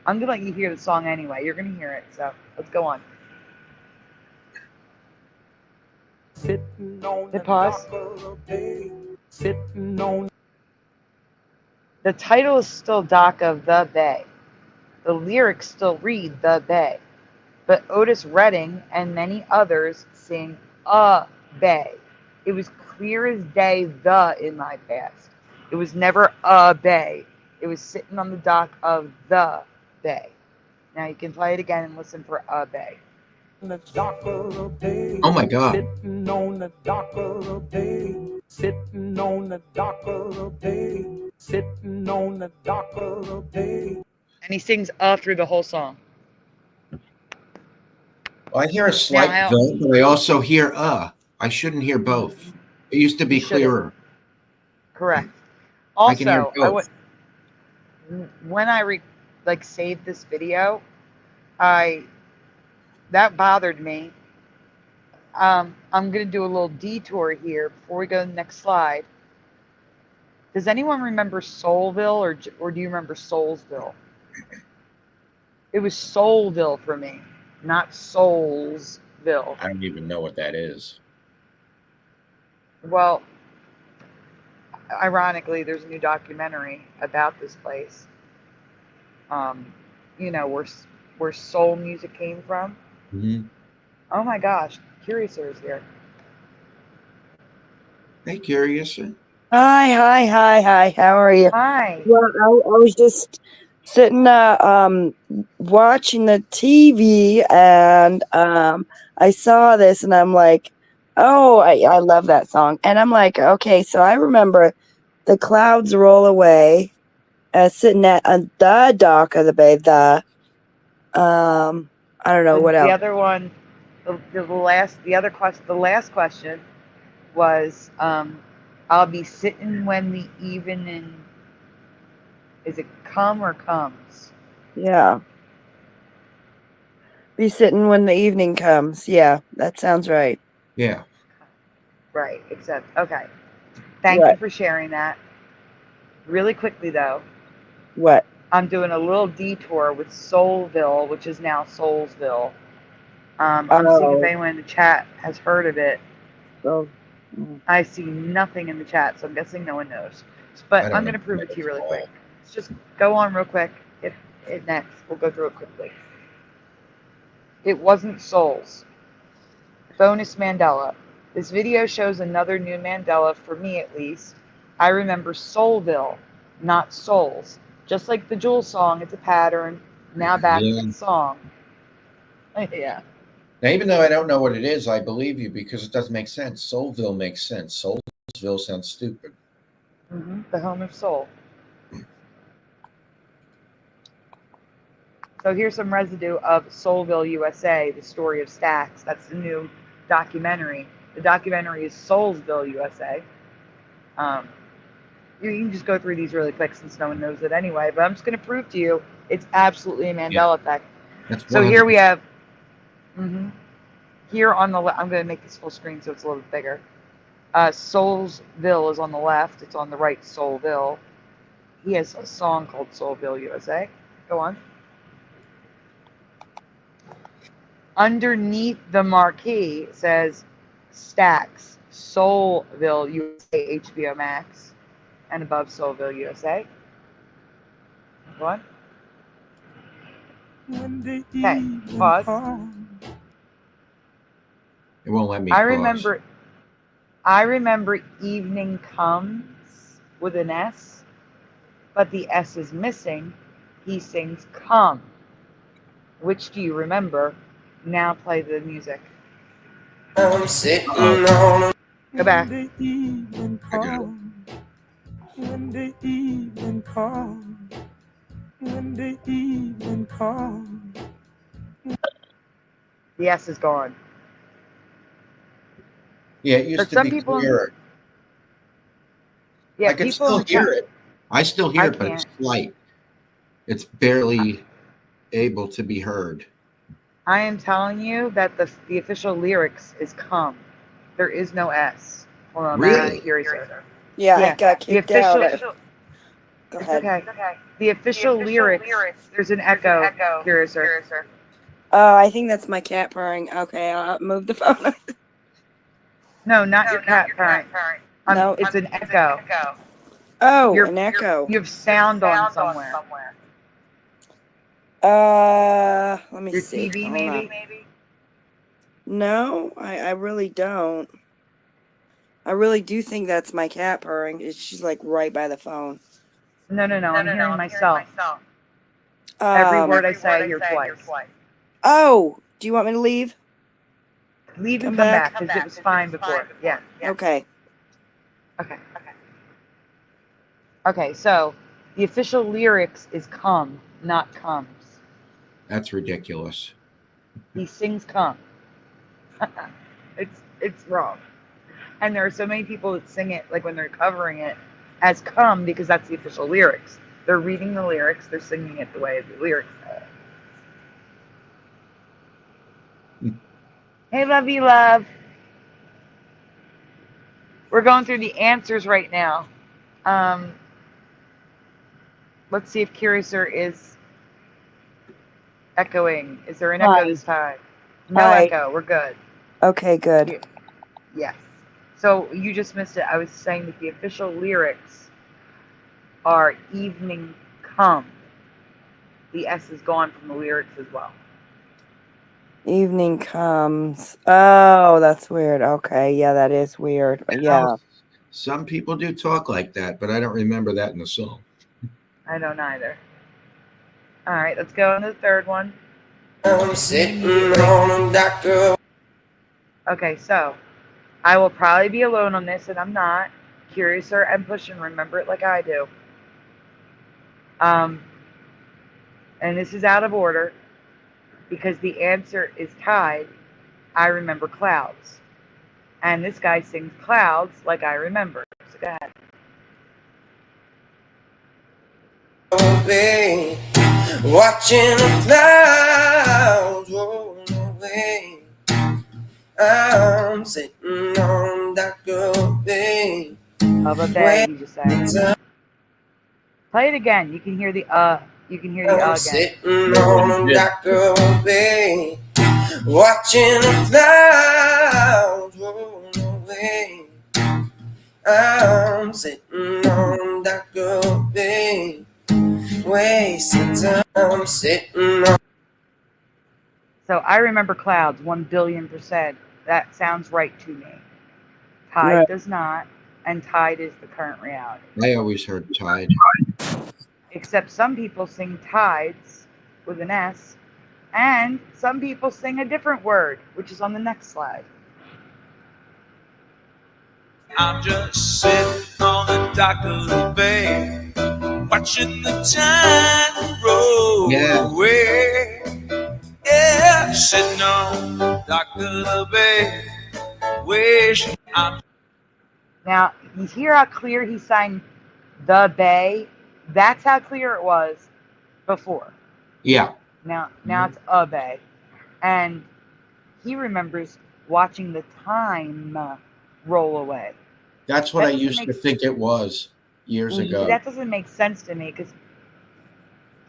I'm going to let you hear the song anyway. You're going to hear it, so let's go on. Hit pause. The title is still Dock of the Bay. The lyrics still read The Bay. But Otis Redding and many others sing a bay. It was clear as day the in my past. It was never a bay. It was sitting on the dock of the bay. Now you can play it again and listen for a bay. Oh my God. Sitting on the dock of the bay. Sitting on the dock of the bay. Sitting on the dock of the bay. And he sings through the whole song. Well, I hear a slight the, but I also hear I shouldn't hear both. It used to be clearer. Correct. I can hear Also, both. when I saved this video, that bothered me I'm going to do a little detour here before we go to the next slide. Does anyone remember Soulville or do you remember Soulsville? It was Soulville for me, not Soulsville. I don't even know what that is. Well, ironically, there's a new documentary about this place. You know, where soul music came from. Mm-hmm. Oh my gosh, Curiouser is here. Hey, Curiouser. Hi. How are you? Hi. Well, I was just sitting watching the TV, and I saw this, and I'm like, oh, I love that song. And I'm like, okay, so I remember The Clouds Roll Away, sitting at the dock of the bay, I don't know what else. The other one, the last question was, I'll be sitting when the evening, is it come or comes? Yeah. Be sitting when the evening comes. Yeah, that sounds right. Yeah. Right, okay. Thank you for sharing that. Really quickly, though. What? I'm doing a little detour with Soulville, which is now Soulsville. I'm seeing if anyone in the chat has heard of it. Oh. I see nothing in the chat, so I'm guessing no one knows. But I'm going to prove it to you really quick. Let's just go on real quick. Hit next. We'll go through it quickly. It wasn't Souls. Bonus Mandela. This video shows another new Mandela, for me at least. I remember Soulville, not Souls. Just like the Jewel song, it's a pattern. Now back to the song. Yeah. Now, even though I don't know what it is, I believe you because it doesn't make sense. Soulville makes sense. Soulsville sounds stupid. Mm-hmm. The home of soul. So here's some residue of Soulville, USA, the story of Stax. That's the new documentary. The documentary is Soulsville, USA. You can just go through these really quick since no one knows it anyway, but I'm just going to prove to you it's absolutely a Mandela effect. So here we have, here on the left, I'm going to make this full screen so it's a little bit bigger. Soulsville is on the left. It's on the right, Soulville. He has a song called Soulville, USA. Go on. Underneath the marquee it says Stax, Soulville, USA, HBO Max. And above Soulville, USA. Go on. Okay, pause. It won't let me pause. I remember evening comes with an S, but the S is missing. He sings come. Which do you remember? Now play the music. I'm sitting on Go back. When the evening comes, when the evening comes. The S is gone. Yeah, it used to be clearer. Yeah, I can still hear it. I still hear it, but it's slight. It's barely able to be heard. I am telling you that the official lyrics is come. There is no S. Hold on, really? Yeah, I got kicked out. Go ahead. Okay. The official lyrics, there's an echo, Curiouser. Oh, I think that's my cat purring. Okay, I'll move the phone. No, not your cat purring. No, it's an echo. Oh, an echo. You have sound on somewhere. Let me your see. TV, maybe? No, I really don't. I really do think that's my cat purring. She's like right by the phone. No, I'm hearing myself. Every word I say, I hear twice. Oh, do you want me to leave? Leave and come back because it was fine before. Yeah. Okay. Okay, so the official lyrics is come, not comes. That's ridiculous. He sings come. It's wrong. And there are so many people that sing it, like when they're covering it, as come because that's the official lyrics. They're reading the lyrics, they're singing it the way the lyrics say. Hey, love. We're going through the answers right now. Let's see if Curiouser is echoing. Is there an echo this time? No Hi. echo. We're good. Okay, good. Yes. So you just missed it. I was saying that the official lyrics are evening come. The S is gone from the lyrics as well. Evening comes. Oh, that's weird. Okay, yeah, that is weird. Yeah. Some people do talk like that, but I don't remember that in the song. I don't either. All right, let's go on to the third one. I'm sitting on a doctor. Okay, so I will probably be alone on this, and I'm not. Curiouser and Push and remember it like I do. And this is out of order because the answer is tied. I remember clouds. And this guy sings clouds like I remember. So go ahead. Away, watching the clouds roll away. I'm sitting on Dr. Bay. Of a bay, you just said. Play it again. You can hear the You can hear the I'm again. sitting on Dr. Bay, watching the clouds roll away. I'm sitting on Dr. Bay, wasting time sitting on. So I remember clouds 1,000,000,000%. That sounds right to me. Tide Right. does not, and tide is the current reality. I always heard tide. Except some people sing tides with an S, and some people sing a different word, which is on the next slide. I'm just sitting on the dock of the bay, watching the time roll away. Yeah, sitting on the dock of the bay, wishing I'm. Now, you hear how clear he sang the bay? That's how clear it was before. Yeah. Now it's a bay. And he remembers watching the time roll away. That's what I used to think it was years ago. That doesn't make sense to me because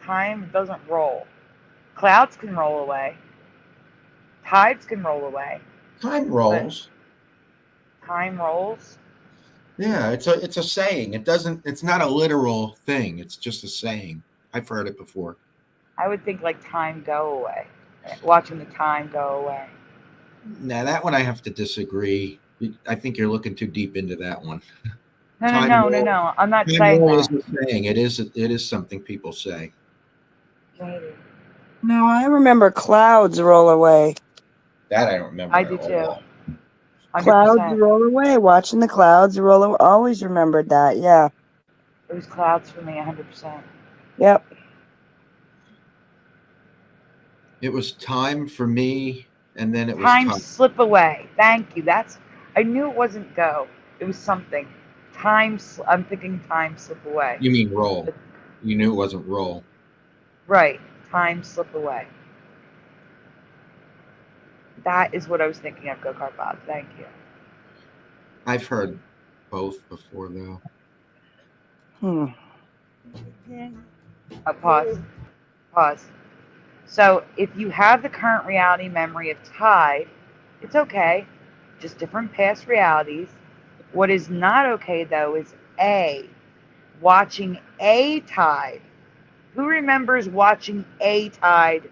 time doesn't roll. Clouds can roll away. Tides can roll away. Time rolls. Time rolls. Yeah, it's a saying. It's not a literal thing. It's just a saying. I've heard it before. I would think like time go away. Watching the time go away. Now that one I have to disagree. I think you're looking too deep into that one. No. I'm not saying roll that. is a saying. It is something people say. Maybe. No, I remember clouds roll away. That I don't remember. I do too. 100%. Clouds roll away. Watching the clouds roll away. Always remembered that. Yeah. It was clouds for me, 100%. Yep. It was time for me, and then it was time slip away. Thank you. I knew it wasn't go. It was something. I'm thinking time slip away. You mean roll? You knew it wasn't roll. Right. Time slip away. That is what I was thinking of, Go-Kart Bob. Thank you. I've heard both before, though. Pause. So if you have the current reality memory of tide, it's okay. Just different past realities. What is not okay, though, is watching a tide. Who remembers watching a tide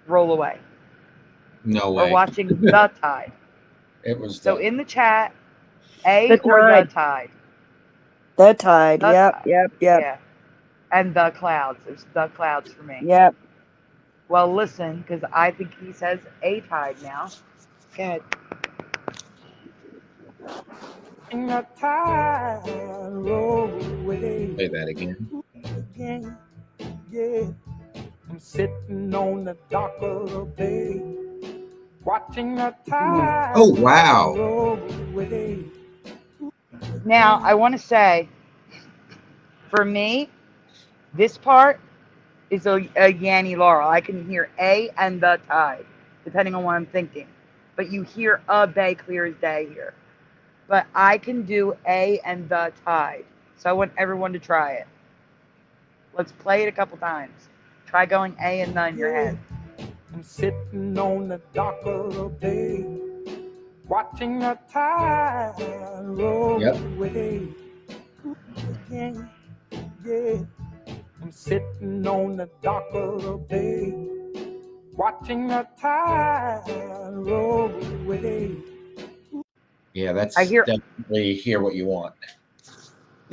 roll away? No way. Or watching the tide. It was so in the chat, or tide. the tide. The tide. The Yep. tide. Yep. Yeah. And the clouds. There's the clouds for me. Yep. Well, listen, because I think he says a tide now. Go ahead. The tide roll away. Play that again. Yeah. I'm sitting on the dock of the bay, watching the tide. Oh, wow. Roll away. Now, I want to say, for me, this part is a Yanny Laurel. I can hear a and the tide, depending on what I'm thinking. But you hear a bay clear as day here. but I can do A and the tide. So I want everyone to try it. Let's play it a couple times. Try going A and the in your head. I'm sitting on the dock of the bay, watching the tide roll away. Yeah, yeah. I'm sitting on the dock of the bay, watching the tide roll away. Yeah, that's I hear, definitely hear what you want.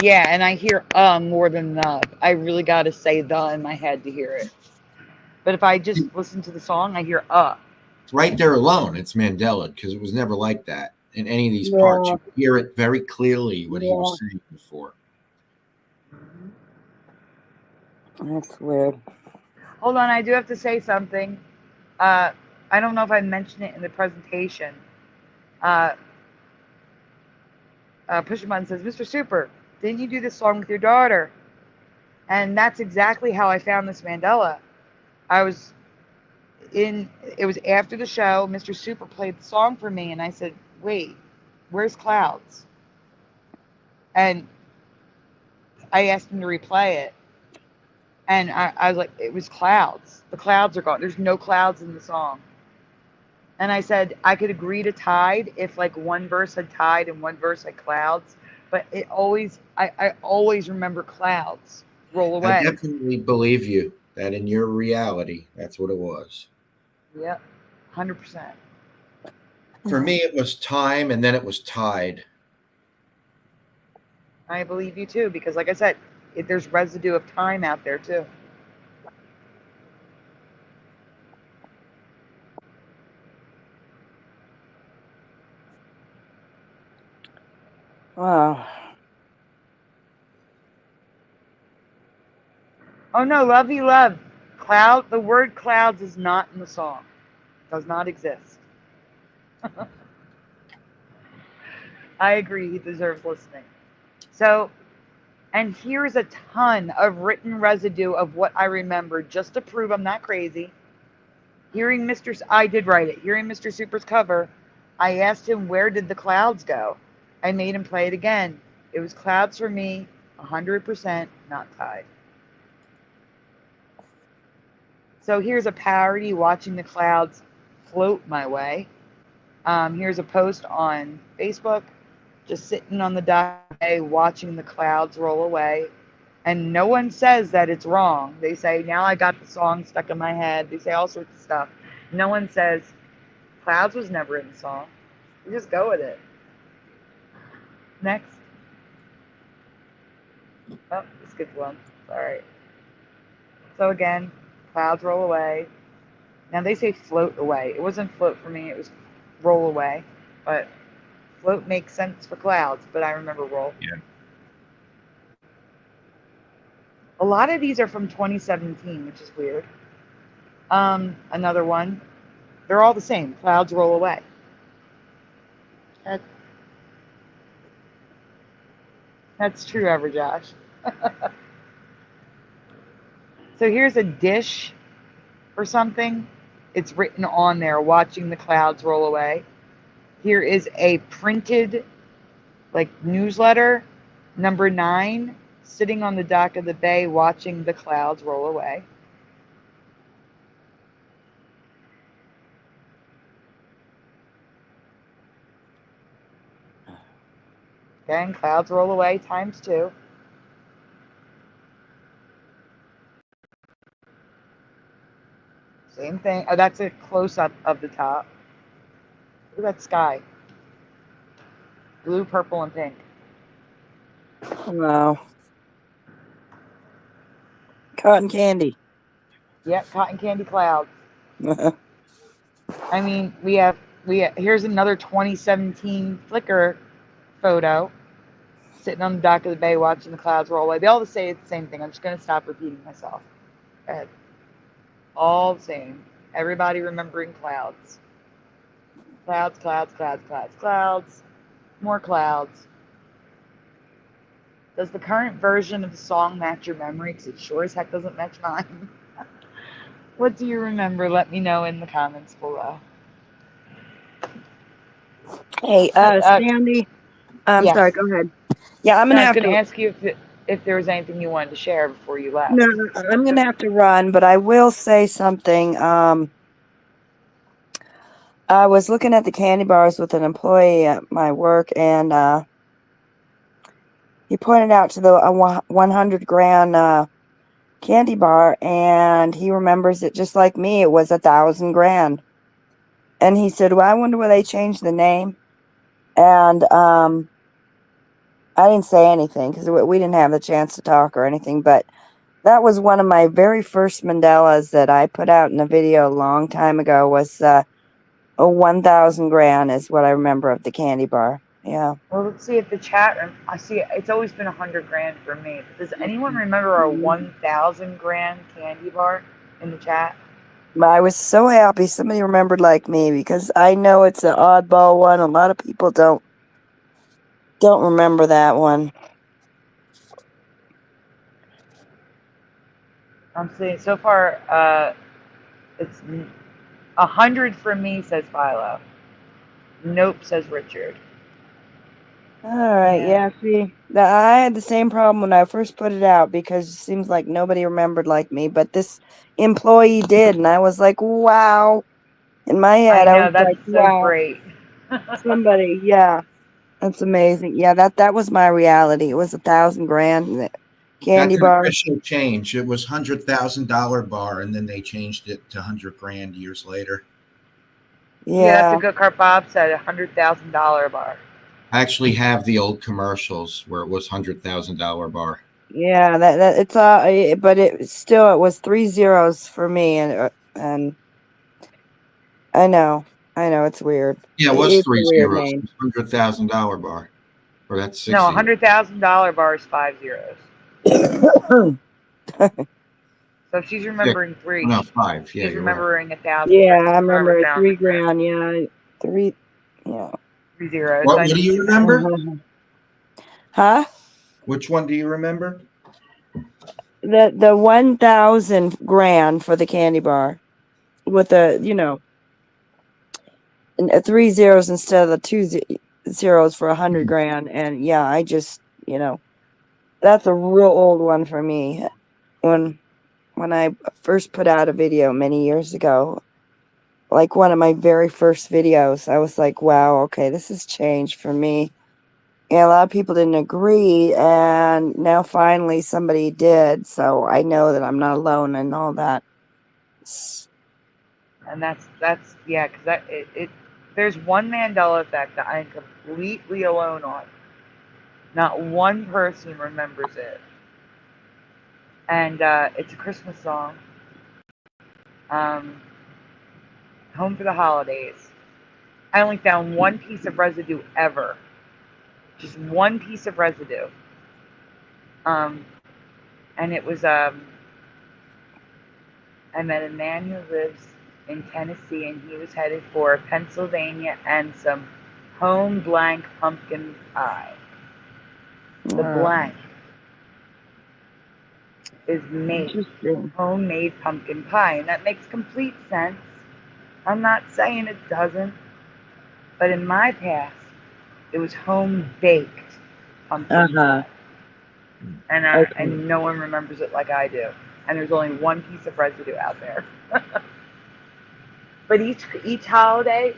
yeah, and I hear more than the. I really got to say the in my head to hear it. But if I just listen to the song, I hear Right there alone, it's Mandela, because it was never like that in any of these parts. You hear it very clearly what he was saying before. That's weird. Hold on, I do have to say something. I don't know if I mentioned it in the presentation. Push a Button says, Mr. Super, didn't you do this song with your daughter? And that's exactly how I found this Mandela. It was after the show, Mr. Super played the song for me, and I said, wait, where's Clouds? And I asked him to replay it. And I was like, it was Clouds. The clouds are gone. There's no clouds in the song. And I said, I could agree to tide if like one verse had tide and one verse had clouds. But I always remember clouds roll away. I definitely believe you that in your reality, that's what it was. Yep, 100%. For me, it was time, and then it was tide. I believe you too, because like I said, there's residue of time out there too. Wow. Oh no, lovey love. Cloud, the word clouds is not in the song. Does not exist. I agree, he deserves listening. So, and here's a ton of written residue of what I remember, just to prove I'm not crazy. I did write it. Hearing Mr. Super's cover, I asked him, where did the clouds go? I made him play it again. It was clouds for me, 100%, not tide. So here's a parody, watching the clouds float my way. Here's a post on Facebook, just sitting on the dock, watching the clouds roll away. And no one says that it's wrong. They say, now I got the song stuck in my head. They say all sorts of stuff. No one says, clouds was never in the song. You just go with it. Next. Oh, skipped one. All right. So again, clouds roll away. Now they say float away. It wasn't float for me. It was roll away. But float makes sense for clouds, but I remember roll. Yeah. A lot of these are from 2017, which is weird. Another one. They're all the same. Clouds roll away. That's true, Ever Josh. So here's a dish or something. It's written on there, watching the clouds roll away. Here is a printed newsletter, number 9, sitting on the dock of the bay, watching the clouds roll away. Again, clouds roll away times 2. Same thing. Oh, that's a close-up of the top. Look at that sky. Blue, purple, and pink. Wow. Cotton candy. Yep, cotton candy clouds. I mean, we have here's another 2017 Flickr photo, sitting on the dock of the bay watching the clouds roll away. They all say the same thing. I'm just going to stop repeating myself. Go ahead. All the same. Everybody remembering clouds. Clouds, clouds, clouds, clouds, clouds. More clouds. Does the current version of the song match your memory? Because it sure as heck doesn't match mine. What do you remember? Let me know in the comments below. Hey, Sandy, I'm Yes. sorry. Go ahead. Yeah, I'm No, gonna I was have going to to. ask you if there was anything you wanted to share before you left. No, I'm gonna have to run, but I will say something. I was looking at the candy bars with an employee at my work, and he pointed out to the 100 grand candy bar, and he remembers it just like me. It was 1,000 grand, and he said, "Well, I wonder why they changed the name." And I didn't say anything because we didn't have the chance to talk or anything, but that was one of my very first Mandelas that I put out in a video a long time ago. Was 1,000 grand is what I remember of the candy bar. Yeah. Well, let's see if the chat room. I see it's always been 100 grand for me. Does anyone remember a 1,000 grand candy bar in the chat? I was so happy somebody remembered like me because I know it's an oddball one. A lot of people don't remember that one. I'm seeing so far. It's 100 for me, says Philo. Nope, says Richard. All right, yeah. See, I had the same problem when I first put it out because it seems like nobody remembered like me, but this employee did, and I was like, wow. In my head, I know, was that's like, so wow. great. Somebody, yeah, that's amazing. Yeah, that was my reality. It was 1,000 grand candy That's an bar. official change. It was $100,000 bar, and then they changed it to 100 grand years later. Yeah, that's a good car. Bob said $100,000 bar. I actually have the old commercials where it was $100,000 bar. Yeah, that it's but it was 3 zeros for me, and I know it's weird. Yeah, it was It's 3 a weird zeros. name. $100,000 bar, or that's 6 No, zeros. $100,000 bar is 5 zeros. So if she's remembering 3. No, 5. Yeah, she's you're right. remembering 1,000. Yeah, I remember 3 grand. Yeah, 3. Yeah. 3 zeros. What do you remember? Huh? Which one do you remember? The 1,000 grand for the candy bar, with the 3 zeros instead of the 2 zeros for 100 grand, and yeah, I just that's a real old one for me. When I first put out a video many years ago, like one of my very first videos, I was like, wow, okay, this has changed for me. And a lot of people didn't agree, and now finally somebody did, so I know that I'm not alone in all that. And that's yeah, because there's one Mandela effect that I am completely alone on. Not one person remembers it. And it's a Christmas song. Home for the Holidays. I only found one piece of residue ever. Just one piece of residue. And it was I met a man who lives in Tennessee, and he was headed for Pennsylvania and some home blank pumpkin pie. The blank is made homemade pumpkin pie, and that makes complete sense. I'm not saying it doesn't, but in my past, it was home baked pumpkin pie, and no one remembers it like I do. And there's only one piece of residue out there. But each holiday,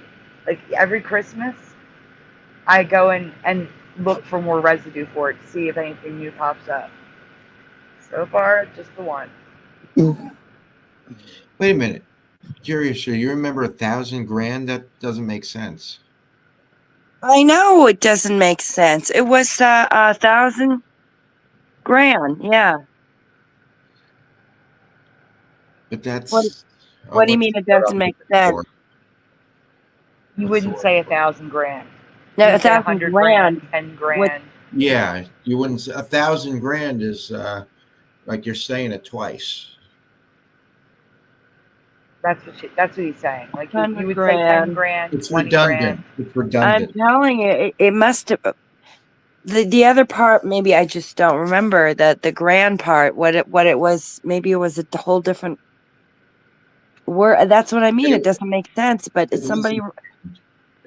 like every Christmas, I go and look for more residue for it to see if anything new pops up. So far, just the one. Wait a minute. Curious, you remember 1,000 grand? That doesn't make sense. I know it doesn't make sense. It was 1,000 grand, yeah. But that's... What do you mean it doesn't make sense? You wouldn't say 1,000 grand. No, You'd say 1,000 grand. 10 grand. Yeah, you wouldn't say 1,000 grand is like you're saying it twice. That's what he's saying. Like you would say 10 grand. It's 20 redundant. grand. It's redundant. I'm telling you, it must have. The other part, maybe I just don't remember that the grand part. What it was, maybe it was a whole different word. That's what I mean. It doesn't make sense. But it's somebody.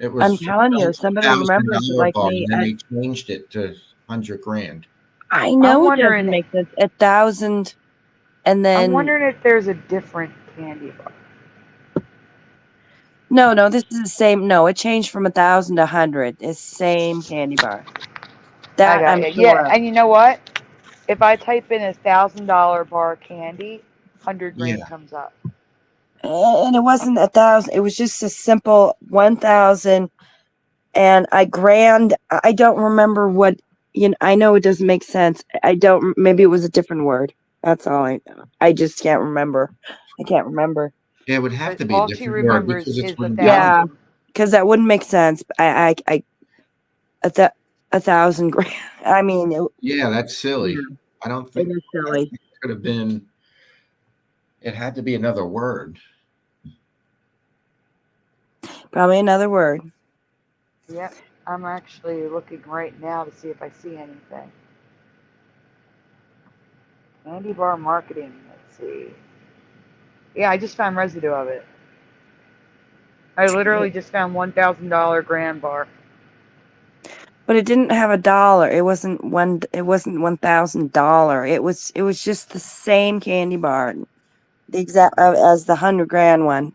It was I'm telling you, somebody remembers it $1,000 like bar, me. and then they changed it to 100 grand. I know it doesn't wondering- make sense. 1,000, and then I'm wondering if there's a different candy bar. no, this is the same. No, it changed from 1,000 to 100. It's same candy bar. That I'm sure. Yeah, of. and you know what? If I type in $1,000 bar candy, 100 grand comes up. And it wasn't 1,000. It was just a simple 1,000. And I don't remember what, I know it doesn't make sense. Maybe it was a different word. That's all I just can't remember. I can't remember. Yeah, it would have to be all a she different word remembers because it's is the 1,000. Yeah, because that wouldn't make sense. 1,000 grand. I mean, Yeah, that's silly. I don't think it is silly. it could have been. It had to be another word. Probably another word. Yep, I'm actually looking right now to see if I see anything. Candy bar marketing. Let's see. Yeah, I just found residue of it. I literally just found $1,000 grand bar. But it didn't have $1. It wasn't $1,000. It was just the same candy bar, the exact as the 100 grand one,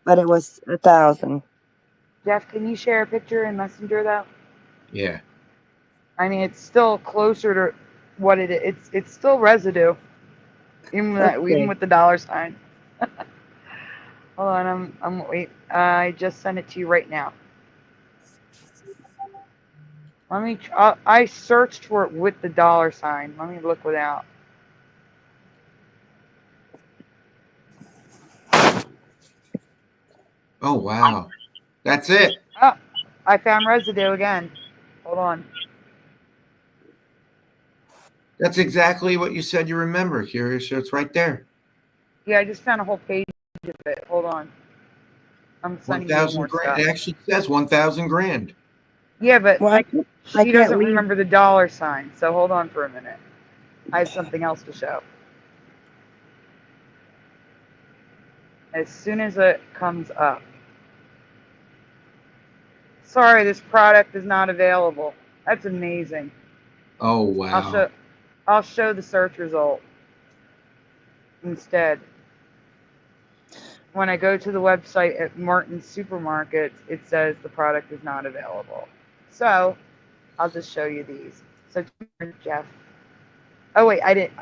but it was 1,000. Jeff, can you share a picture in Messenger though? Yeah. I mean, it's still closer to what it is. It's still residue, even with the dollar sign. Hold on, wait. I just sent it to you right now. Let me. I searched for it with the dollar sign. Let me look without. Oh wow, that's it. Oh, I found residue again. Hold on. That's exactly what you said you remember, Curious. So it's right there. Yeah, I just found a whole page of it. Hold on. I'm sending you 1,000 more grand. stuff. It actually says 1,000 grand. Yeah, but I she doesn't remember the dollar sign. So hold on for a minute. I have something else to show. As soon as it comes up. Sorry, this product is not available. That's amazing. Oh wow. I'll show the search result instead. When I go to the website at Martin's Supermarkets, it says the product is not available. So I'll just show you these. So Jeff. Oh wait, I didn't.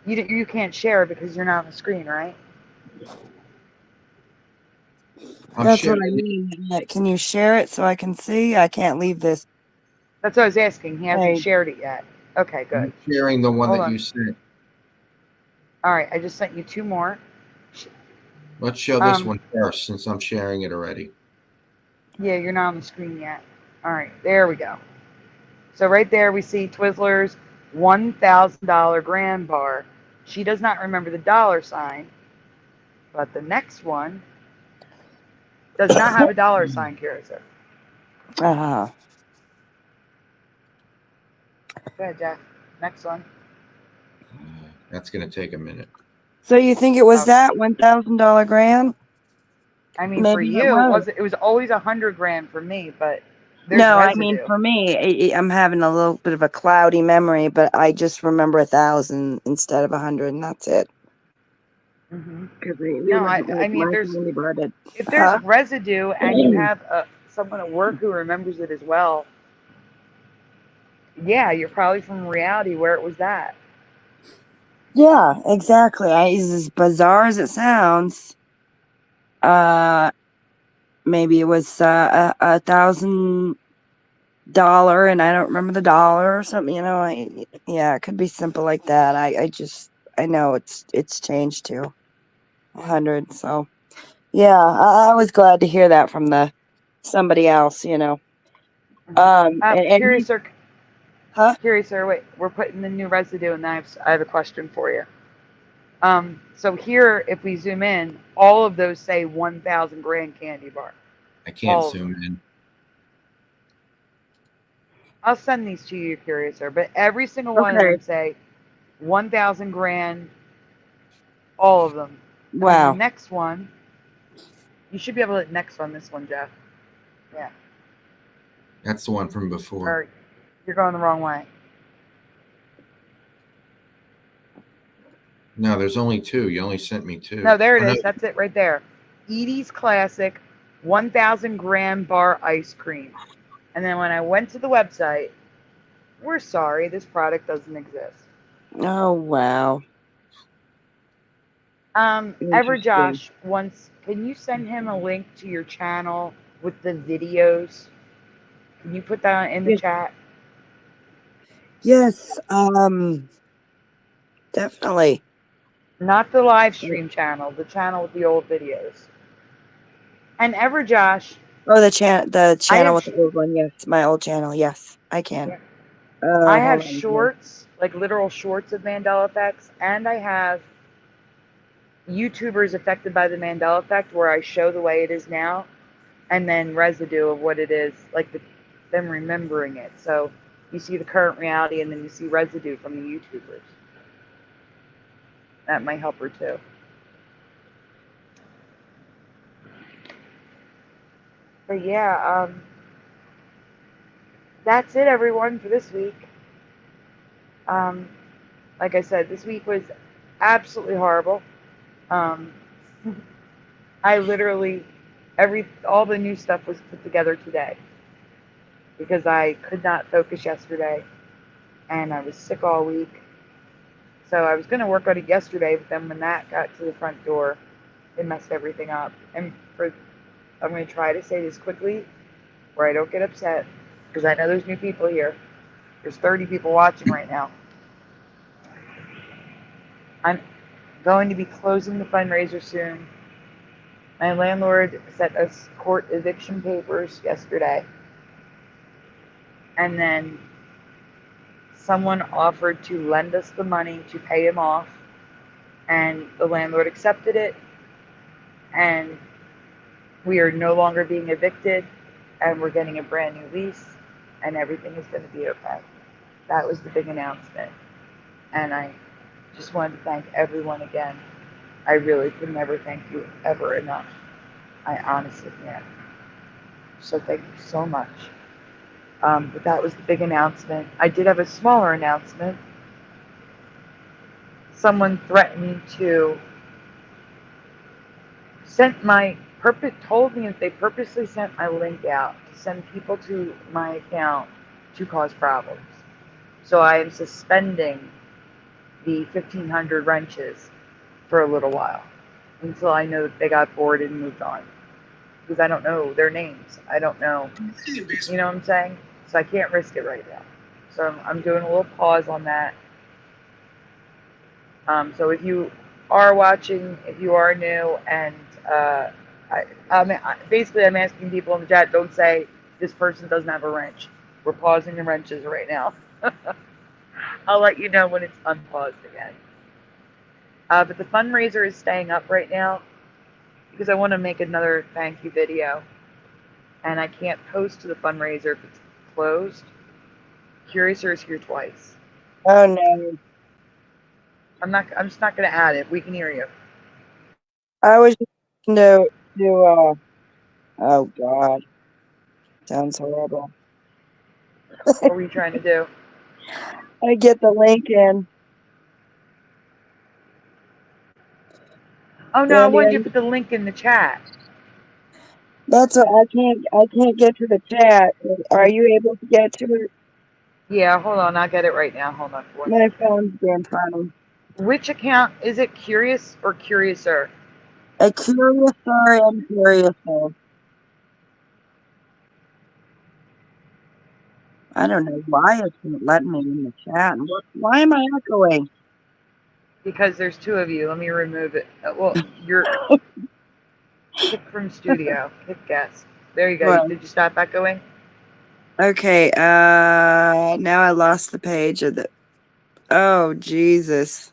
You can't share because you're not on the screen, right? That's what I mean. Can you share it so I can see? I can't leave this. That's what I was asking. He hasn't shared it yet. Okay, good. I'm sharing the one Hold that on. you sent. All right, I just sent you 2 more. Let's show this one first since I'm sharing it already. Yeah, you're not on the screen yet. All right, there we go. So right there we see Twizzler's $1,000 grand bar. She does not remember the dollar sign, but the next one does not have a dollar sign, Curiouser. Uh-huh. Go ahead, Jeff. Next one. That's going to take a minute. So you think it was that $1,000 grand? I mean, Maybe for you, it was always 100 grand for me, but there's no, residue. I mean for me, I'm having a little bit of a cloudy memory, but I just remember 1,000 instead of 100, and that's it. Mm-hmm. No, I mean, if there's residue and you have someone at work who remembers it as well, yeah, you're probably from reality where it was that. Yeah, exactly. It's as bizarre as it sounds. Maybe it was $1,000, and I don't remember the dollar or something. Yeah, it could be simple like that. I know it's changed to 100. So yeah, I was glad to hear that from somebody else. Curiouser, huh? Curiouser, wait, we're putting the new residue, and I have a question for you. So here, if we zoom in, all of those say 1,000 grand candy bar. I can't zoom in. I'll send these to you, Curiouser, but every single one of them say 1,000 grand, all of them. Wow. And the next one, you should be able to next on this one, Jeff. Yeah. That's the one from before. Or you're going the wrong way. No, there's only 2. You only sent me 2. No, there it Oh, is. That's it right there. Edie's Classic 1,000 gram bar ice cream. And then when I went to the website, we're sorry, this product doesn't exist. Oh, wow. Everjosh wants, can you send him a link to your channel with the videos? Can you put that in the chat? Yes, definitely. Not the live stream channel, the channel with the old videos. And Everjosh. Oh, the channel with the old one. Yes, my old channel. Yes, I can. I have Hold on here. shorts, like literal shorts of Mandela effects, and I have YouTubers affected by the Mandela effect where I show the way it is now, and then residue of what it is, like them remembering it. So you see the current reality, and then you see residue from the YouTubers. That might help her too. But yeah, that's it, everyone, for this week. Like I said, this week was absolutely horrible. I literally, all the new stuff was put together today because I could not focus yesterday and I was sick all week. So I was going to work on it yesterday, but then when that got to the front door, it messed everything up. And I'm going to try to say this quickly where I don't get upset because I know there's new people here. There's 30 people watching right now. I'm going to be closing the fundraiser soon. My landlord sent us court eviction papers yesterday. And then someone offered to lend us the money to pay him off. And the landlord accepted it. And we are no longer being evicted. And we're getting a brand new lease. And everything is going to be okay. That was the big announcement. And I just wanted to thank everyone again. I really could never thank you ever enough. I honestly can't. So thank you so much. But that was the big announcement. I did have a smaller announcement. Someone threatened to told me that they purposely sent my link out to send people to my account to cause problems. So I am suspending the 1,500 wrenches for a little while until I know that they got bored and moved on. Because I don't know their names. I don't know. You know what I'm saying? So I can't risk it right now. So I'm doing a little pause on that. So if you are watching, if you are new, and I'm asking people in the chat, don't say this person doesn't have a wrench. We're pausing the wrenches right now. I'll let you know when it's unpaused again. But the fundraiser is staying up right now because I want to make another thank you video. And I can't post to the fundraiser if it's closed. Curiouser is here twice. Oh no. I'm just not gonna add it. We can hear you. I was just oh God. Sounds horrible. What were you trying to do? I get the link in. Oh no, I wanted you to put the link in the chat. That's what I can't get to the chat. Are you able to get to it? Yeah, hold on, I'll get it right now. Hold on for My phone's being funny. Which account is it? Curious or Curiouser? A Curiouser and Curiouser. I don't know why it's not letting me in the chat. Why am I echoing? Because there's 2 of you. Let me remove it. Well, you're kick from studio. Kick guest. There you go. Right. Did you stop echoing? Okay. Now I lost the page of the. Oh Jesus.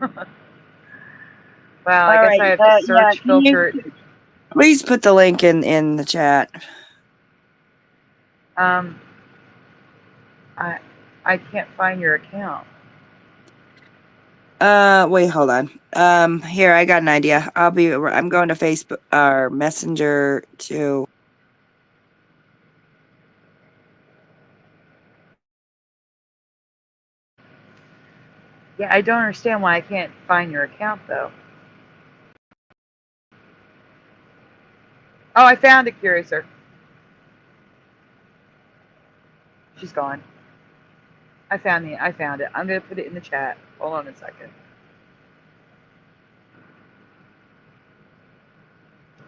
Well, I guess I have to search filter it. Please put the link in the chat. I can't find your account. Wait, hold on. Here, I got an idea. I'm going to Facebook or Messenger to. Yeah, I don't understand why I can't find your account, though. Oh, I found it, Curiouser. She's gone. I found it. I'm going to put it in the chat. Hold on a second.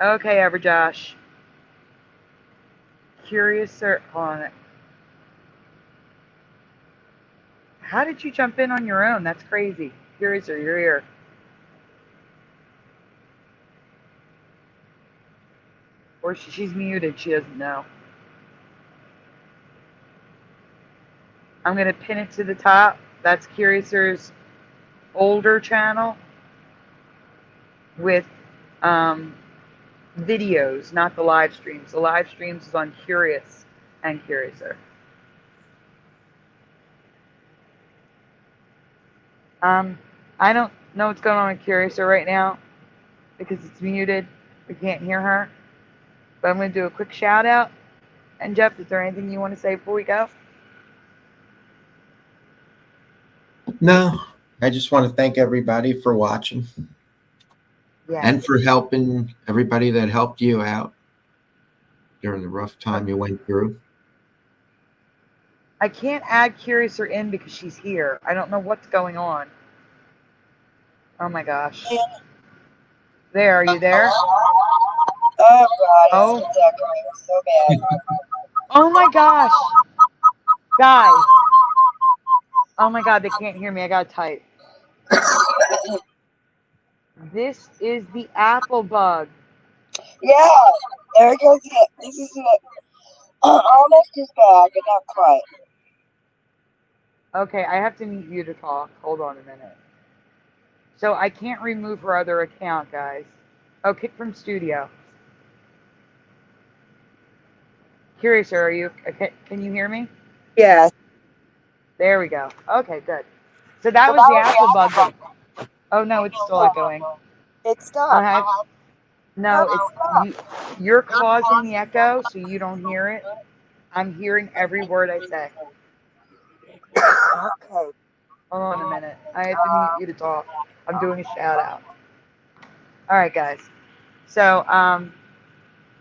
Okay, Everjosh. Curiouser. Hold on. How did you jump in on your own? That's crazy. Curiouser, you're here. Or she's muted. She doesn't know. I'm going to pin it to the top. That's Curiouser's older channel with videos, not the live streams. The live streams is on Curious and Curiouser. I don't know what's going on with Curiouser right now because it's muted. We can't hear her. But I'm going to do a quick shout out. And Jeff, is there anything you want to say before we go? No, I just want to thank everybody for watching. Yes. And for helping everybody that helped you out during the rough time you went through. I can't add Curiouser in because she's here. I don't know what's going on. Oh my gosh. There, are you there? Oh God, oh. It's echoing so bad. Oh my gosh. Guys. Oh my God, they can't hear me. I gotta type. This is the apple bug. Yeah, there goes it. This is it. Almost as bad, but not quite. Okay, I have to mute you to talk. Hold on a minute. So I can't remove her other account, guys. Oh, kick from studio. Curiouser, are you? Okay, can you hear me? Yes. There we go. Okay, good. So that was the apple bug. Oh no, it's still echoing. It stopped. No, it's you're causing the echo, so you don't hear it. I'm hearing every word I say. Okay. Hold on a minute. I have to mute you to talk. I'm doing a shout out. All right, guys. So,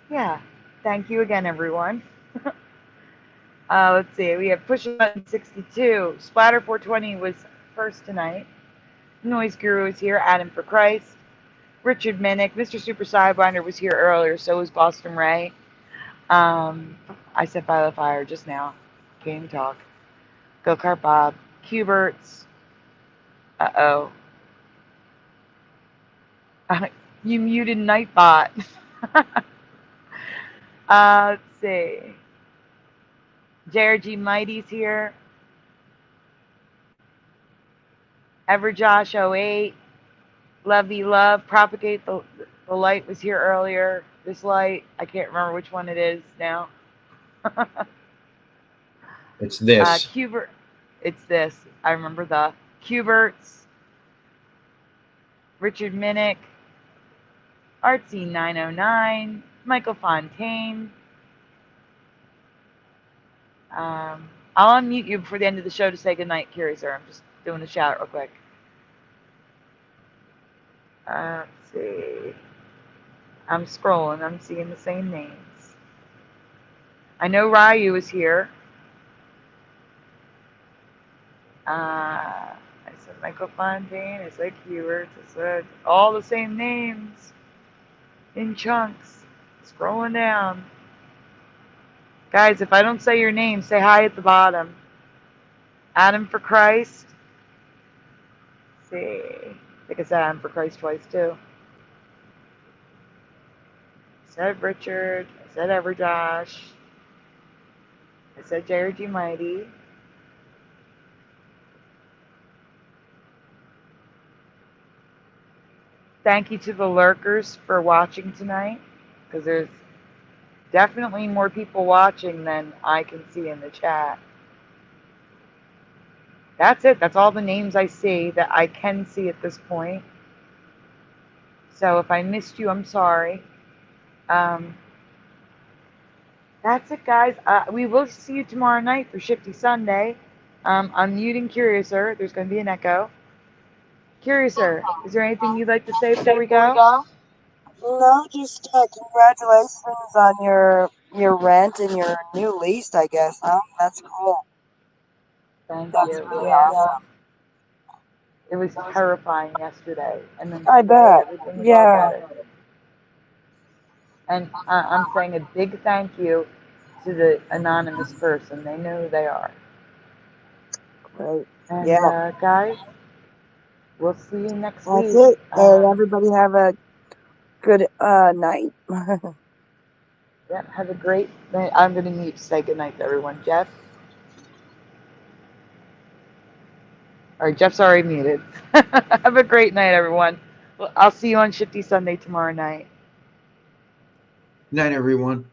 yeah. Thank you again, everyone. Let's see. We have Push Button 62. Splatter 420 was first tonight. Noise Guru is here. Adam for Christ. Richard Minnick. Mr. Super Sidewinder was here earlier. So was Boston Ray. I said by the fire just now. Can't even talk. Go Kart Bob. Cuberts. Uh-oh. You muted Nightbot. Let's see. JRG Mighty's here. Everjosh 08. Lovey Love. Propagate the Light was here earlier. This light, I can't remember which one it is now. It's this. Cubert. It's this. I remember the Cuberts. Richard Minnick. Artsy 909. Michael Fontaine. I'll unmute you before the end of the show to say goodnight, Curiouser. I'm just doing a shout out real quick. Let's see. I'm scrolling. I'm seeing the same names. I know Ryu is here. I said Michael Fontaine. I said Keywords. I said all the same names in chunks. Scrolling down. Guys, if I don't say your name, say hi at the bottom. Adam for Christ. Let's see. I think I said Adam for Christ twice too. I said Richard. I said Everjosh. I said JRG Mighty. Thank you to the lurkers for watching tonight, because there's definitely more people watching than I can see in the chat. that's it. That's all the names I see that I can see at this point. So if I missed you, I'm sorry. That's it, guys. We will see you tomorrow night for Shifty Sunday. I'm muting Curiouser. There's going to be an echo. Curiouser, is there anything you'd like to say before we go? No, just congratulations on your rent and your new lease, I guess, huh? That's cool. Thank That's you. really awesome. It was terrifying yesterday. And then I today, bet. everything was all Yeah. better. And I'm saying a big thank you to the anonymous person. They know who they are. Great. And Yeah. guys, we'll see you next That's week. it. And everybody have a good night. Yeah, have a great night. I'm going to mute to say good night to everyone. Jeff? All right, Jeff's already muted. Have a great night, everyone. Well, I'll see you on Shifty Sunday tomorrow night. Night, everyone.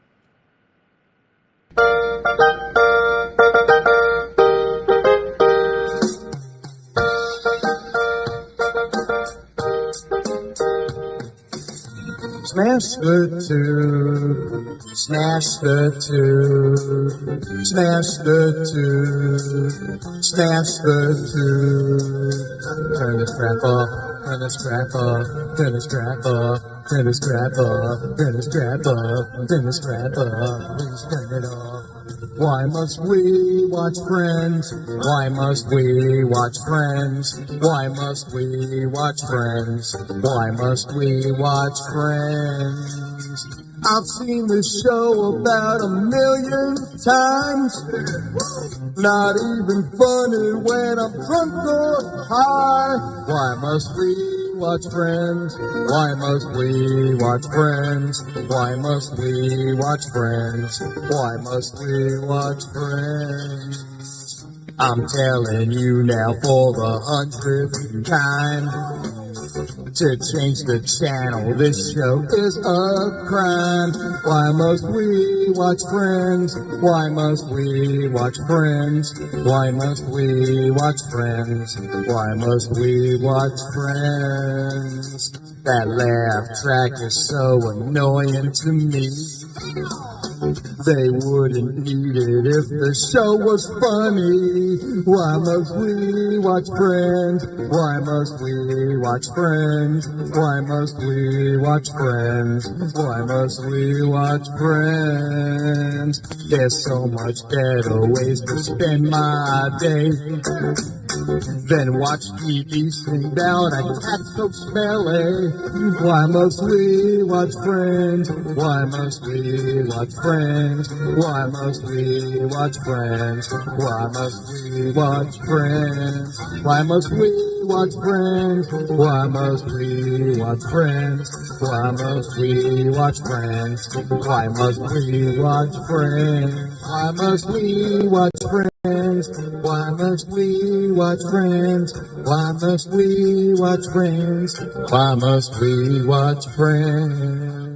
Smash the tube, smash the tube, smash the tube, smash the tube. Turn the strap off, turn the strap off, turn the strap off, turn the strap off, turn the strap off, turn the strap off, please turn it off. Why must we watch Friends? Why must we watch Friends? Why must we watch Friends? Why must we watch Friends? I've seen this show about 1,000,000 times. Not even funny when I'm drunk or high. Why must we watch Friends? Why must we watch Friends? Why must we watch Friends? Why must we watch Friends? I'm telling you now for the 100th time. To change the channel, this show is a crime. Why must we watch Friends? Why must we watch Friends? Why must we watch Friends? Why must we watch Friends? That laugh track is so annoying to me. They wouldn't need it if the show was funny. Why must we watch Friends? Why must we watch Friends? Why must we watch Friends? Why must we watch Friends? There's so much better ways to spend my day than watch TV sing down a cat so smelly. Why must we watch Friends? Why must we watch Friends? Why must we watch Friends? Why must we watch Friends? Why must we watch Friends? Why must we watch Friends? Why must we watch Friends? Why must we watch Friends? Why must we watch Friends? Why must we watch Friends? Why must we watch Friends? Why must we watch Friends?